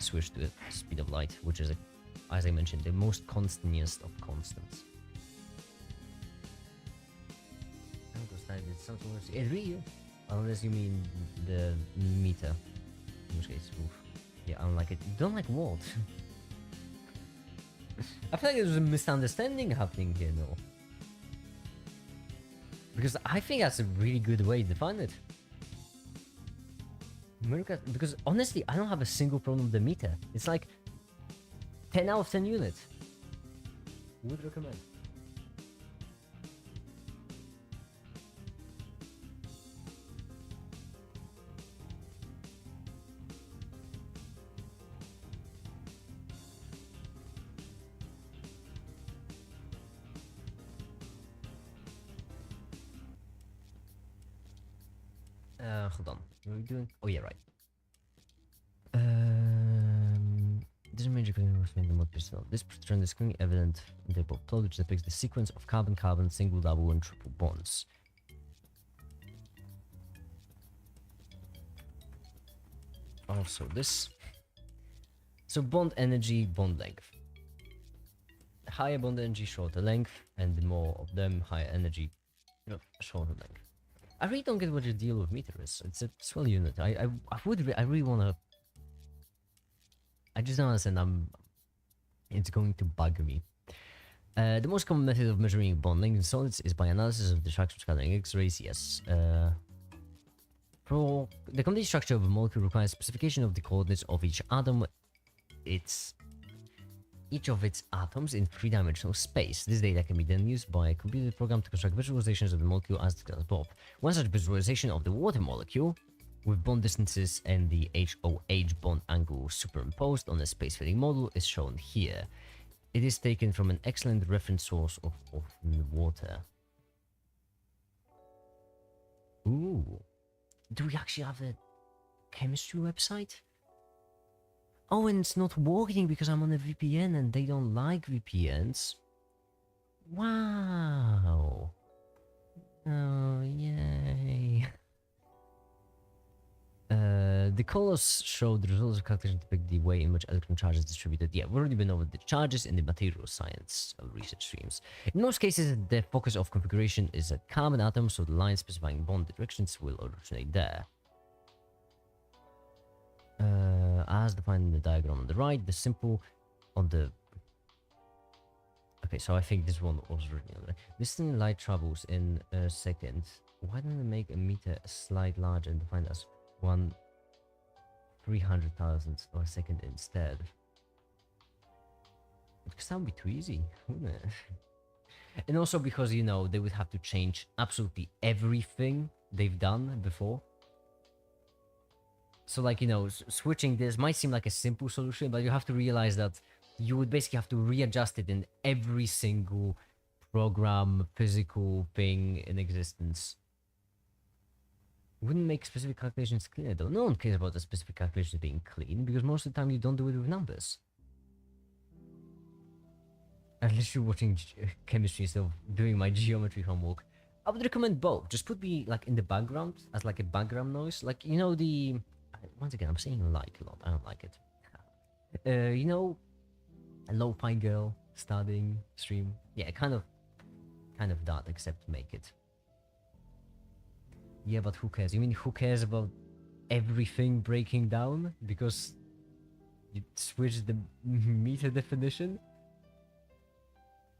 switched to the speed of light, which is, as I mentioned, the most constantest of constants. It really, unless you mean the meter, in which case, oof. Yeah, I don't like it. Don't like what? I feel like there's a misunderstanding happening here, no? Because I think that's a really good way to define it. Because honestly, I don't have a single problem with the meter. It's like 10 out of 10 units. Would recommend. Hold on. What are we doing? Oh yeah, right. This major in the mod personnel. This trend is clearly evident in the above plot, which depicts the sequence of carbon-carbon, single, double, and triple bonds. Also this. So bond energy, bond length. Higher bond energy, shorter length, and the more of them, higher energy, shorter length. I really don't get what your deal with meter is. It's a swell unit. I really wanna. I just don't understand. It's going to bug me. The most common method of measuring bond length in solids is by analysis of diffraction scattering X-rays. Yes. For the complete structure of a molecule requires specification of the coordinates of each atom. Each of its atoms in three-dimensional space. This data can be then used by a computer program to construct visualizations of the molecule as discussed above. One such visualization of the water molecule, with bond distances and the HOH bond angle superimposed on a space-filling model, is shown here. It is taken from an excellent reference source of water. Ooh. Do we actually have the chemistry website? Oh, and it's not working because I'm on a VPN and they don't like VPNs. Wow. Oh, yay. The colors show the results of calculation to depict the way in which electron charge is distributed. Yeah, we've already been over the charges in the material science research streams. In most cases, the focus of configuration is a carbon atom, so the lines specifying bond directions will originate there. As defined in the diagram on the right, the symbol on the... Okay, so I think this one was written on there. Listening light travels in a second. Why don't they make a meter a slide larger and define as 1/300,000th of a second instead? Because that would be too easy, wouldn't it? And also because, you know, they would have to change absolutely everything they've done before. So, like, you know, switching this might seem like a simple solution, but you have to realize that you would basically have to readjust it in every single program, physical thing in existence. Wouldn't make specific calculations cleaner, though. No one cares about the specific calculations being clean, because most of the time you don't do it with numbers. Unless you're watching chemistry instead of doing my geometry homework. I would recommend both. Just put me, like, in the background, as, like, a background noise. Like, you know, the... Once again, I'm saying like a lot. I don't like it. You know, a lo-fi girl studying stream. Yeah, kind of that, except make it. Yeah, but who cares? You mean who cares about everything breaking down because you switched the meter definition?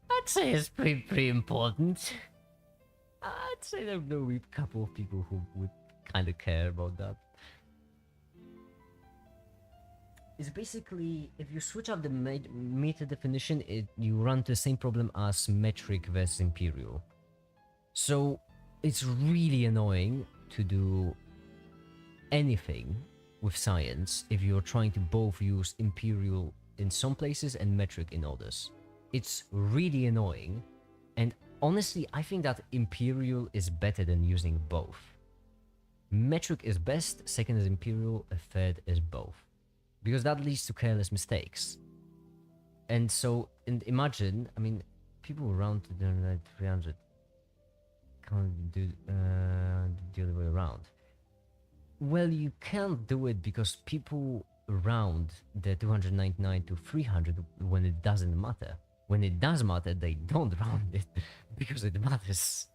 I I'd say it's pretty important. I'd say there are a couple of people who would kind of care about that. It's basically, if you switch up the meta definition, you run into the same problem as metric versus imperial. So it's really annoying to do anything with science if you're trying to both use imperial in some places and metric in others. It's really annoying, and honestly I think that imperial is better than using both. Metric is best, second is imperial, a third is both, because that leads to careless mistakes. And so, and imagine, I mean, people round to 300 can't do the other way around. Well, you can't do it because people round the 299 to 300 when it doesn't matter. When it does matter, they don't round it because it matters.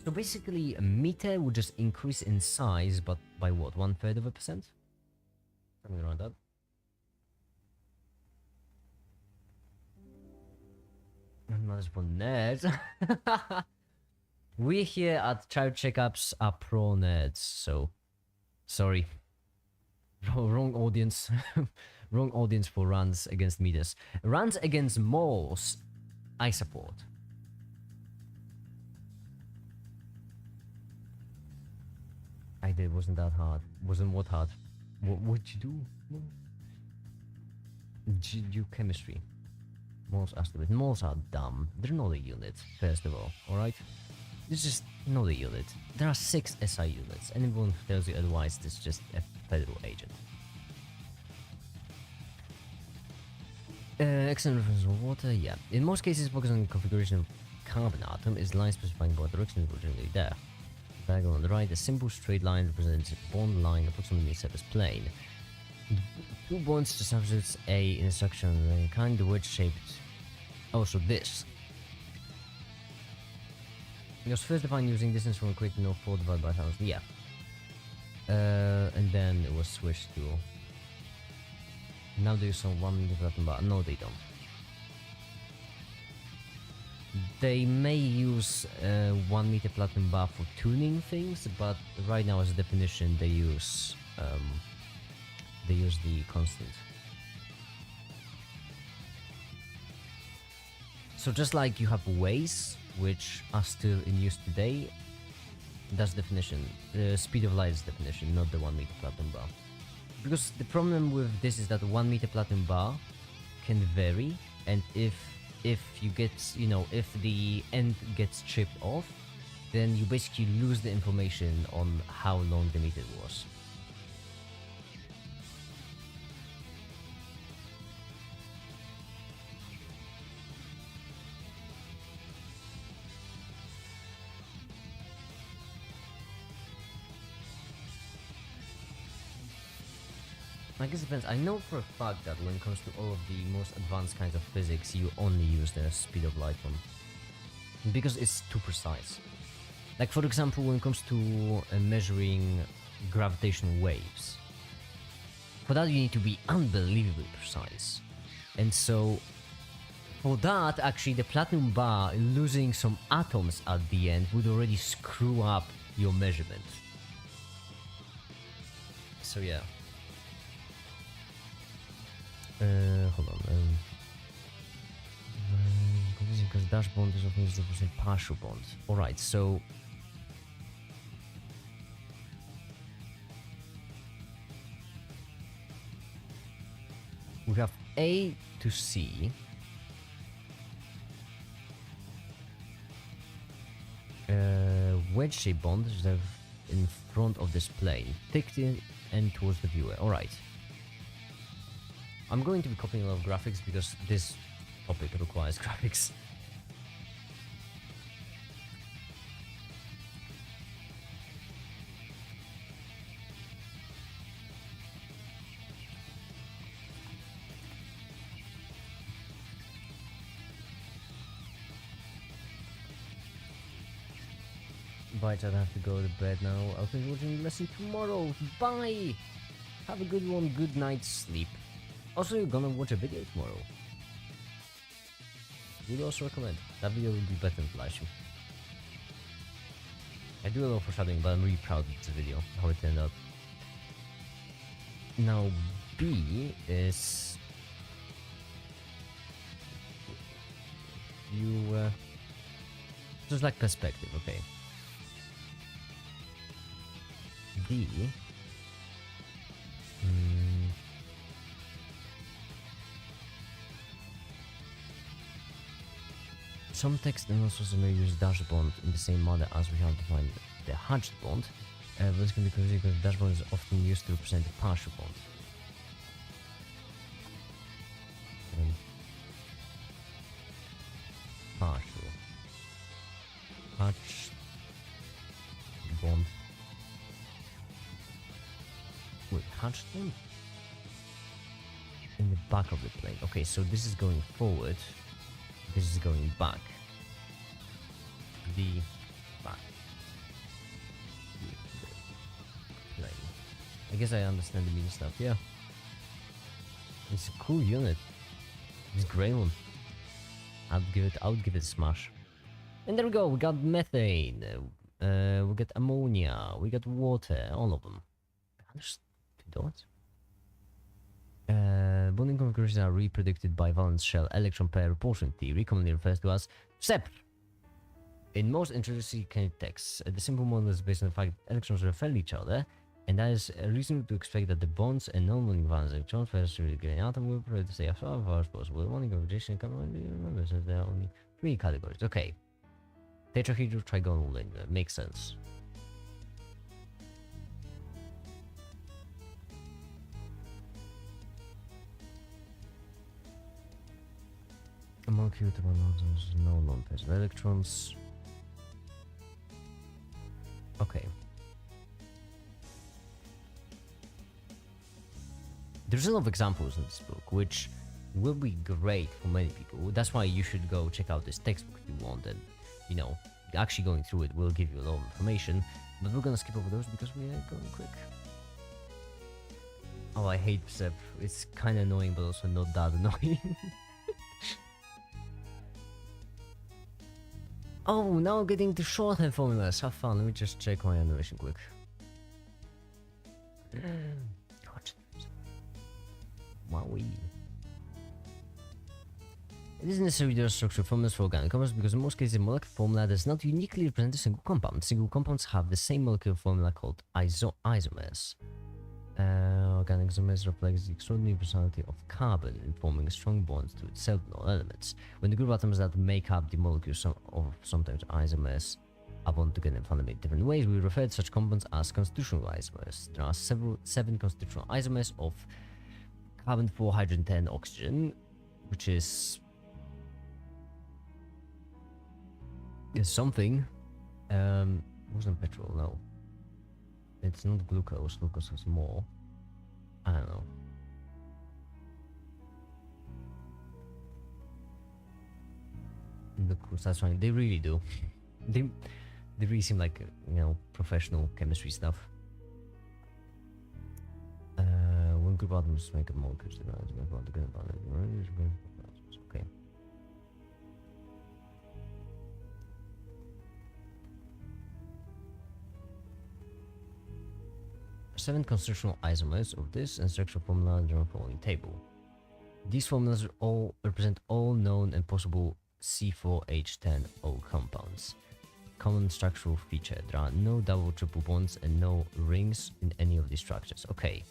So basically, a meter would just increase in size, but by what, 1/3%? Something around that. Matters for nerds. We here at Child Checkups are pro nerds, so sorry. Wrong audience. Wrong audience for runs against meters. Runs against moles, I support. I did, wasn't that hard. Wasn't what hard? What would you do? Do chemistry. Moles are stupid. Moles are dumb. They're not a unit, first of all, alright? It's just not a unit. There are 6 SI units. Anyone who tells you otherwise is just a federal agent. Excellent reference of water, yeah. In most cases, focus on the configuration of carbon atom is line specifying what direction is originally there. Diagram on the right, a simple straight line represents a bond line approximately in surface plane. 2 bonds to subjects A in a structure of the kind, the wedge shaped. Also this. It was first defined using distance from equator to 4 divided by 1000. Yeah. And then it was switched to. Now they use some 1 meter platinum bar. No, they don't. They may use 1 meter platinum bar for tuning things, but right now as a definition they use the constant. So just like you have ways which are still in use today, that's definition. The speed of light is definition, not the 1 meter platinum bar. Because the problem with this is that the 1 meter platinum bar can vary, and if you get, you know, if the end gets chipped off, then you basically lose the information on how long the meter was. I guess it depends. I know for a fact that when it comes to all of the most advanced kinds of physics, you only use the speed of light one. Because it's too precise. Like for example, when it comes to measuring gravitational waves. For that you need to be unbelievably precise. And so, for that, actually the platinum bar losing some atoms at the end would already screw up your measurement. So yeah. Hold on. Because dash bond is often used to represent partial bond. Alright, so we have A to C. Wedge-shaped bond is in front of this plane, thick and towards the viewer. Alright. I'm going to be copying a lot of graphics because this topic requires graphics. Right, I have to go to bed now. I'll finish watching the lesson tomorrow. Bye! Have a good one, good night's sleep. Also, you're gonna watch a video tomorrow. Would also recommend. That video will be better than the live stream. I do a lot of foreshadowing, but I'm really proud of this video, how it turned out. Now, B is... You, just like perspective, okay. D... Some text and also may use dash bond in the same manner as we have defined the hatched bond, but this can be confusing because dash bond is often used to represent the partial bond. Partial. Hatched bond. Wait, hatched bond? In the back of the plane. Okay, so this is going forward. This is going back. The back. The plane. I guess I understand the meaning stuff, yeah. It's a cool unit. It's a great one. I would give it a smash. And there we go, we got methane, we got ammonia, we got water, all of them. Just two dots. Bonding configurations are repredicted by valence shell electron pair repulsion theory, commonly referred to as SEP. In most introductory kinetic texts, the simple model is based on the fact that electrons repel each other, and that is reasonable to expect that the bonds and non-bonding valence electrons first to the grain atom will prefer to stay as far as possible. The bonding configuration can remember that there are only 3 categories. Okay. Tetrahedral trigonal linear makes sense. A molecule with one atoms, no non-pairs of electrons. Okay. There's a lot of examples in this book, which will be great for many people. That's why you should go check out this textbook if you want, and you know, actually going through it will give you a lot of information. But we're gonna skip over those because we are going quick. Oh, I hate SEP. It's kind of annoying, but also not that annoying. Oh, now I'm getting the shorthand formulas. Have fun. Let me just check my animation quick. Wowee. It isn't necessary to structure formulas for organic compounds because in most cases a molecular formula does not uniquely represent a single compound. Single compounds have the same molecular formula called isomers. Organic isomers reflects the extraordinary personality of carbon in forming strong bonds to its cell elements. When the group atoms that make up the molecule of sometimes isomers are bound together in fundamentally different ways, we refer to such compounds as constitutional isomers. There are 7 constitutional isomers of carbon 4, hydrogen 10, oxygen, which is something. Wasn't petrol, no. It's not glucose. Glucose has more. I don't know. Glucose, that's fine. They really do. they really seem like, you know, professional chemistry stuff. When group atoms make a molecule, okay. Seven constitutional isomers of this and structural formula in the following table. These formulas all represent all known and possible C4H10O compounds. Common structural feature: there are no double triple bonds and no rings in any of these structures. Okay.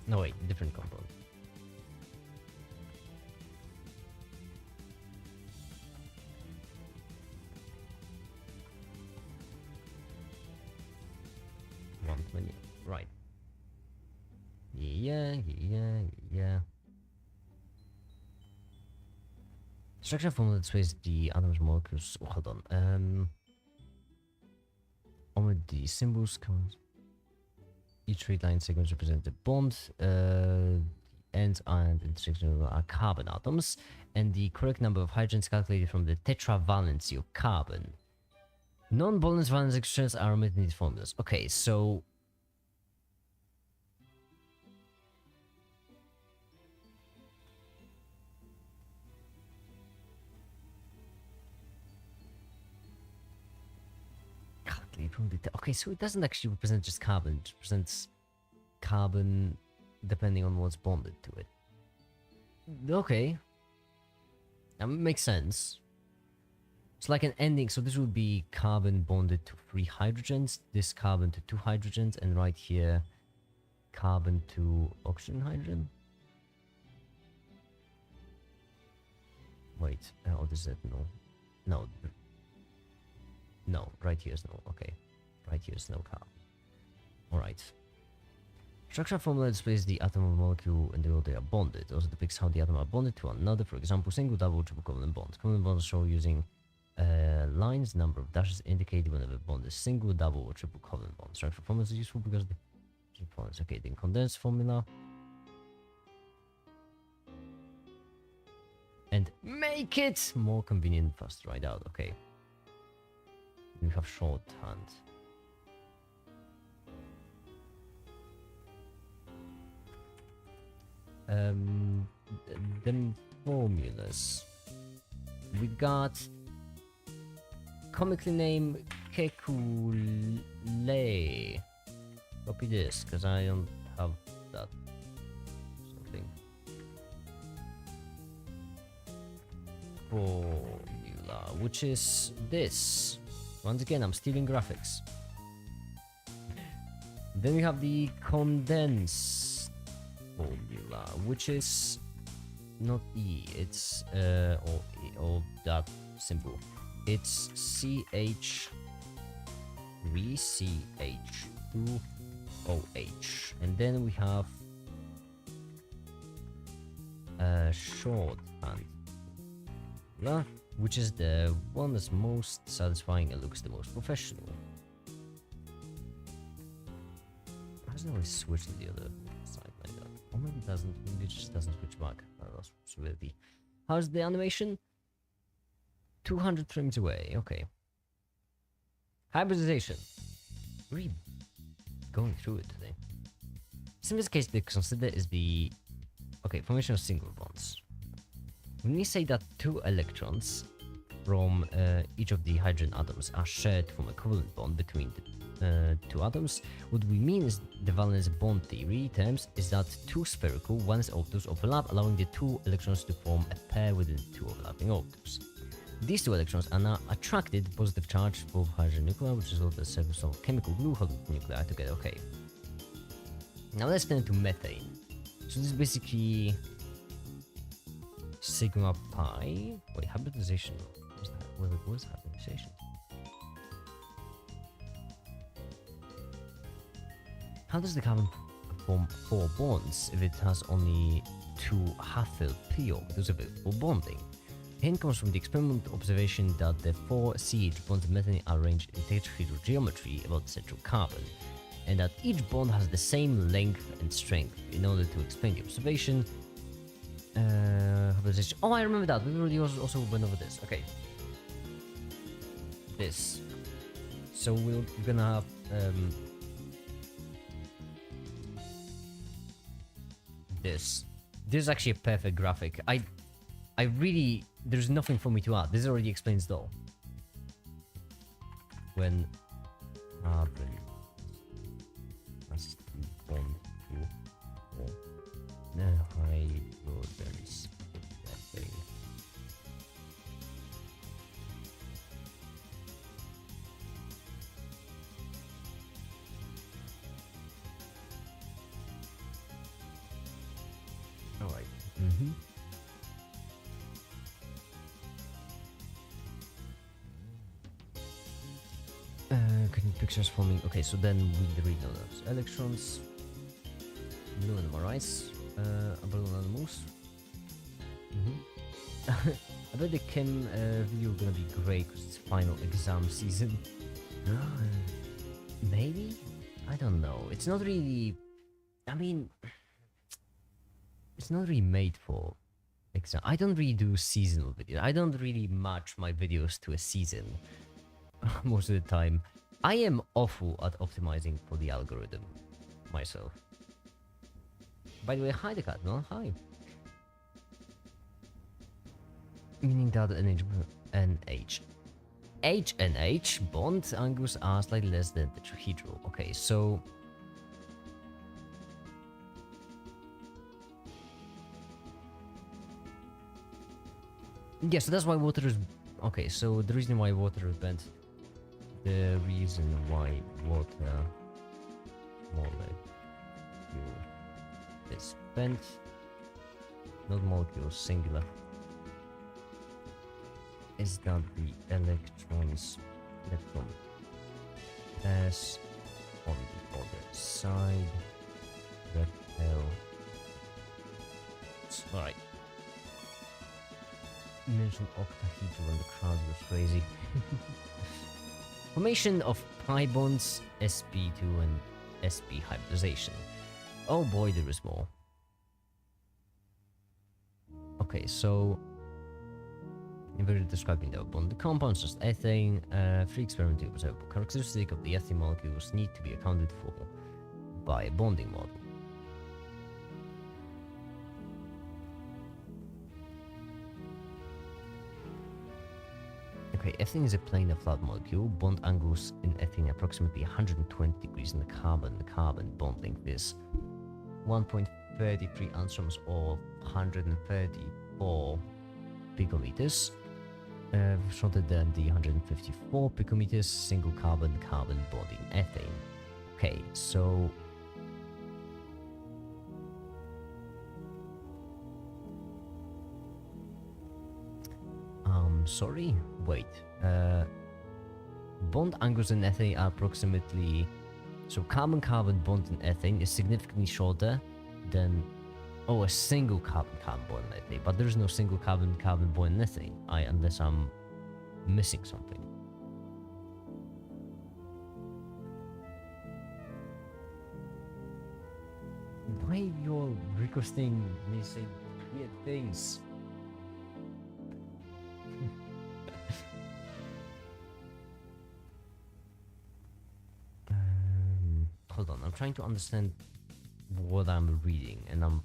No, wait, different compound. Right. Yeah. Structure formula displays the atoms molecules. Oh, hold on. omit the symbols. Each straight line segment represents a bond. Ends and intersections are carbon atoms, and the correct number of hydrogens calculated from the tetravalency of carbon. Non-valence valence exchanges are omitted in these formulas. Okay, so calculate from the okay, so it doesn't actually represent just carbon; it represents carbon depending on what's bonded to it. Okay, that makes sense. It's like an ending, so this would be carbon bonded to 3 hydrogens, this carbon to 2 hydrogens, and right here, carbon to oxygen hydrogen. Wait, oh, this is no. No. No, right here is no, okay. Right here is no carbon. Alright. Structural formula displays the atom or molecule and the order they are bonded. It also depicts how the atoms are bonded to one another. For example, single, double, triple covalent bonds. Covalent bonds show using lines, number of dashes indicated whenever bond is single, double, or triple covalent bond. Structural formula is useful because the okay, then condensed formula. And make it more convenient for us to write out. Okay. We have shorthand. Then formulas. We got comically named Kekule. Copy this, because I don't have that something. Formula, which is this. Once again, I'm stealing graphics. Then we have the condensed formula, which is not E, it's or that symbol. It's CH3CH2OH, and then we have shorthand formula, which is the one that's most satisfying and looks the most professional. Why doesn't it always switch to the other side like that? Or maybe it doesn't, maybe it just doesn't switch back. That's possibility. How's the animation? 200 frames away, okay. Hybridization. Really going through it today. So in this case, the consider is the formation of single bonds. When we say that 2 electrons from each of the hydrogen atoms are shared to form a covalent bond between the 2 atoms, what we mean is the valence bond theory terms is that 2 spherical valence orbitals overlap, allowing the 2 electrons to form a pair within 2 overlapping orbitals. These 2 electrons are now attracted to positive charge for hydrogen nuclei, which results in the surface of chemical glue holding the nuclei together. Okay. Now let's turn to methane. So this is basically sigma pi. Wait, hybridization. What's that? What was hybridization? How does the carbon form 4 bonds if it has only 2 half-filled p orbitals available for bonding? The hint comes from the experimental observation that the 4 CH bonds of methane are arranged in tetrahedral geometry about the central carbon, and that each bond has the same length and strength. In order to explain the observation, oh, I remember that. We already also went over this. Okay. This. So we're gonna have this. This is actually a perfect graphic. I really, there's nothing for me to add. This already explains it all. When carbon has bond to the hydrogens. Alright. Can you pictures forming? Okay, so then we read those electrons. Blue animal rice. Blue animals. I bet the chem video gonna be great because it's final exam season. Maybe? I don't know. It's not really... I mean... It's not really made for exam. I don't really do seasonal videos. I don't really match my videos to a season most of the time. I am awful at optimizing for the algorithm myself. By the way, hi the cat, no? Hi. Meaning that NH. H and H bond angles are slightly less than the tetrahedral. Okay, so yeah, so that's why water is okay. So the reason why water is bent, the reason why water molecule is bent, not molecule, singular, is that the electron pass on the other side repel. Alright. You mentioned octahedral and the crowd was crazy. Formation of pi bonds, sp2 and sp hybridization. Oh boy, there is more. Okay, so inverted describing the bond. The compounds just ethane. Free experimental observable characteristic of the ethane molecules need to be accounted for by a bonding model. Okay, ethane is a planar flat molecule. Bond angles in ethane approximately 120 degrees in the carbon. The carbon bond length is 1.33 angstroms or 134 picometers. Shorter than the 154 picometers single carbon-carbon bonding ethane. Okay, so sorry, wait. Bond angles in ethane are approximately... So carbon-carbon bond in ethane is significantly shorter than... Oh, a single carbon-carbon bond in ethane, but there is no single carbon-carbon bond in ethane, unless I'm missing something. Why are you all requesting me say weird things? Hold on, I'm trying to understand what I'm reading, and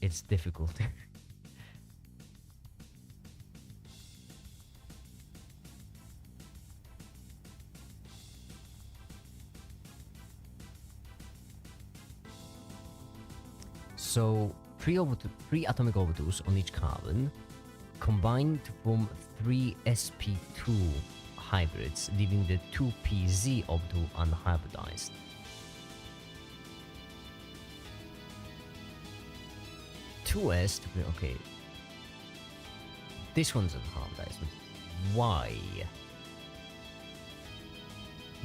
it's difficult. So, three atomic orbitals on each carbon combine to form 3 sp2 hybrids, leaving the 2pz orbital unhybridized. Okay. This one's unhybridized, but why?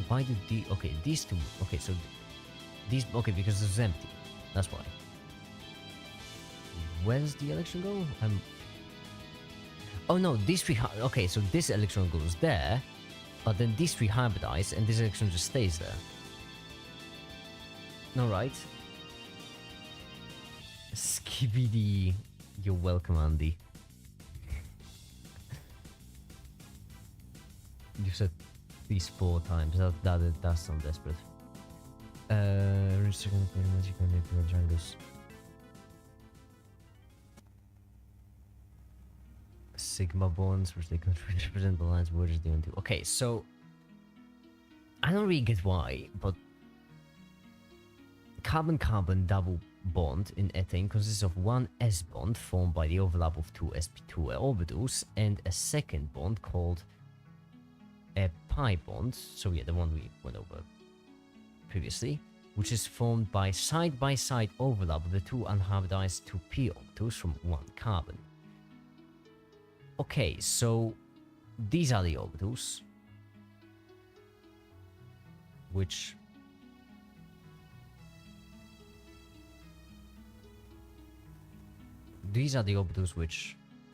Why did these two, so these, because it's empty, that's why. Where does the electron go? Oh no, these three, okay, so this electron goes there, but then these three hybridize, and this electron just stays there. Alright. Skibidi. You're welcome, Andy. You said these 4 times. That sounds desperate. Sigma bonds, which they represent the lines we're just doing too. Okay, so I don't really get why, but carbon-carbon double bond in ethane consists of one s bond formed by the overlap of 2 sp2 orbitals and a second bond called a pi bond. So yeah, the one we went over previously, which is formed by side-by-side overlap of the 2 unhybridized 2p orbitals from one carbon. Okay, so these are the orbitals which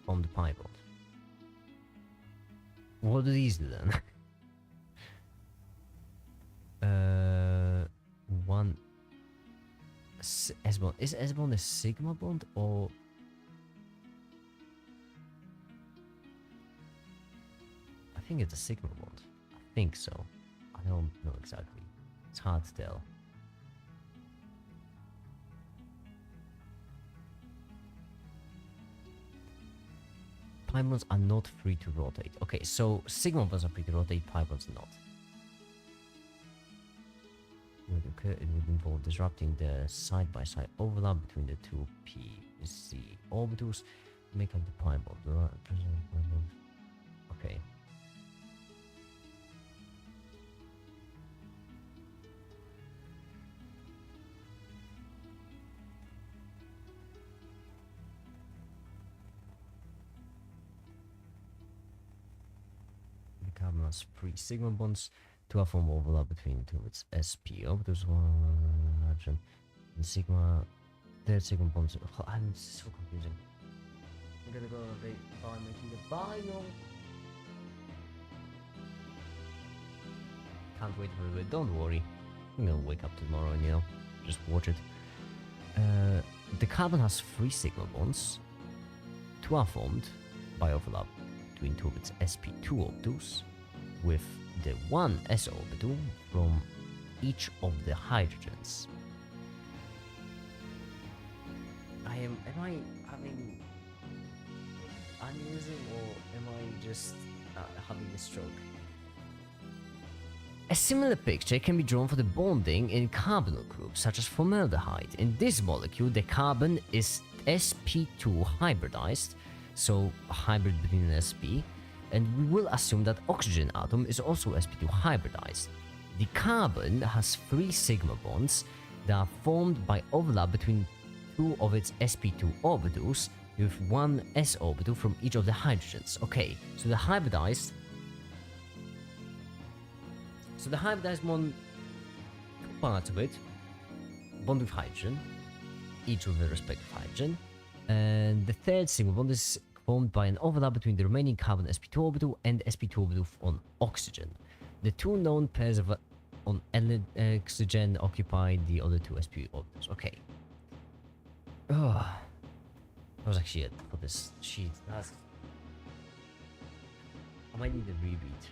form the pi bond. What do these do then? S bond. Is S bond a sigma bond or? I think it's a sigma bond. I think so. I don't know exactly. It's hard to tell. Pi bonds are not free to rotate. Okay, so sigma bonds are free to rotate, pi bonds not. Would occur, it would involve disrupting the side-by-side overlap between the two PZ orbitals, make up the pi bond. Okay. The carbon has 3 sigma bonds. 2 are form overlap between two of its sp orbitals. And sigma, third sigma bonds. Oh, I'm so confusing. I'm gonna go a bit by making the final. Can't wait for it. Don't worry. I'm gonna wake up tomorrow and just watch it. The carbon has 3 sigma bonds. 2 are formed by overlap between two of its sp2 orbitals, with the 1 s orbital from each of the hydrogens. Am I having aneurysm or am I just having a stroke? A similar picture can be drawn for the bonding in carbonyl groups such as formaldehyde. In this molecule, the carbon is sp2 hybridized, so a hybrid between an sp, and we will assume that oxygen atom is also sp2 hybridized. The carbon has 3 sigma bonds that are formed by overlap between 2 of its sp2 orbitals, with 1 s orbital from each of the hydrogens. Okay, so the hybridized bond, 2 parts of it bond with hydrogen, each with a respective hydrogen, and the third sigma bond is formed by an overlap between the remaining carbon sp2 orbital and sp2 orbital on oxygen. The 2 known pairs of on oxygen occupy the other 2 sp orbitals. Okay. Oh, that was actually it for this sheet. I might need a reread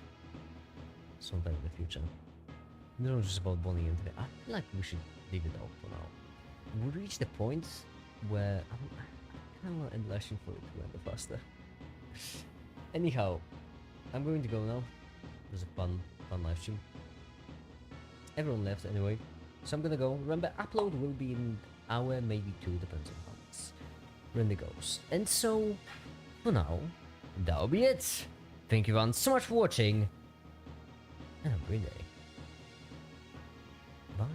sometime in the future. No, just about bonding into it. I feel like we should leave it out for now. We reached the point where I kind of want to end the live stream for it to end faster. Anyhow, I'm going to go now. It was a fun live stream. Everyone left anyway, so I'm gonna go. Remember, upload will be in an hour, maybe 2, depends on how it's really goes. And so, for now, that'll be it. Thank you everyone so much for watching, and have a great day. Bye.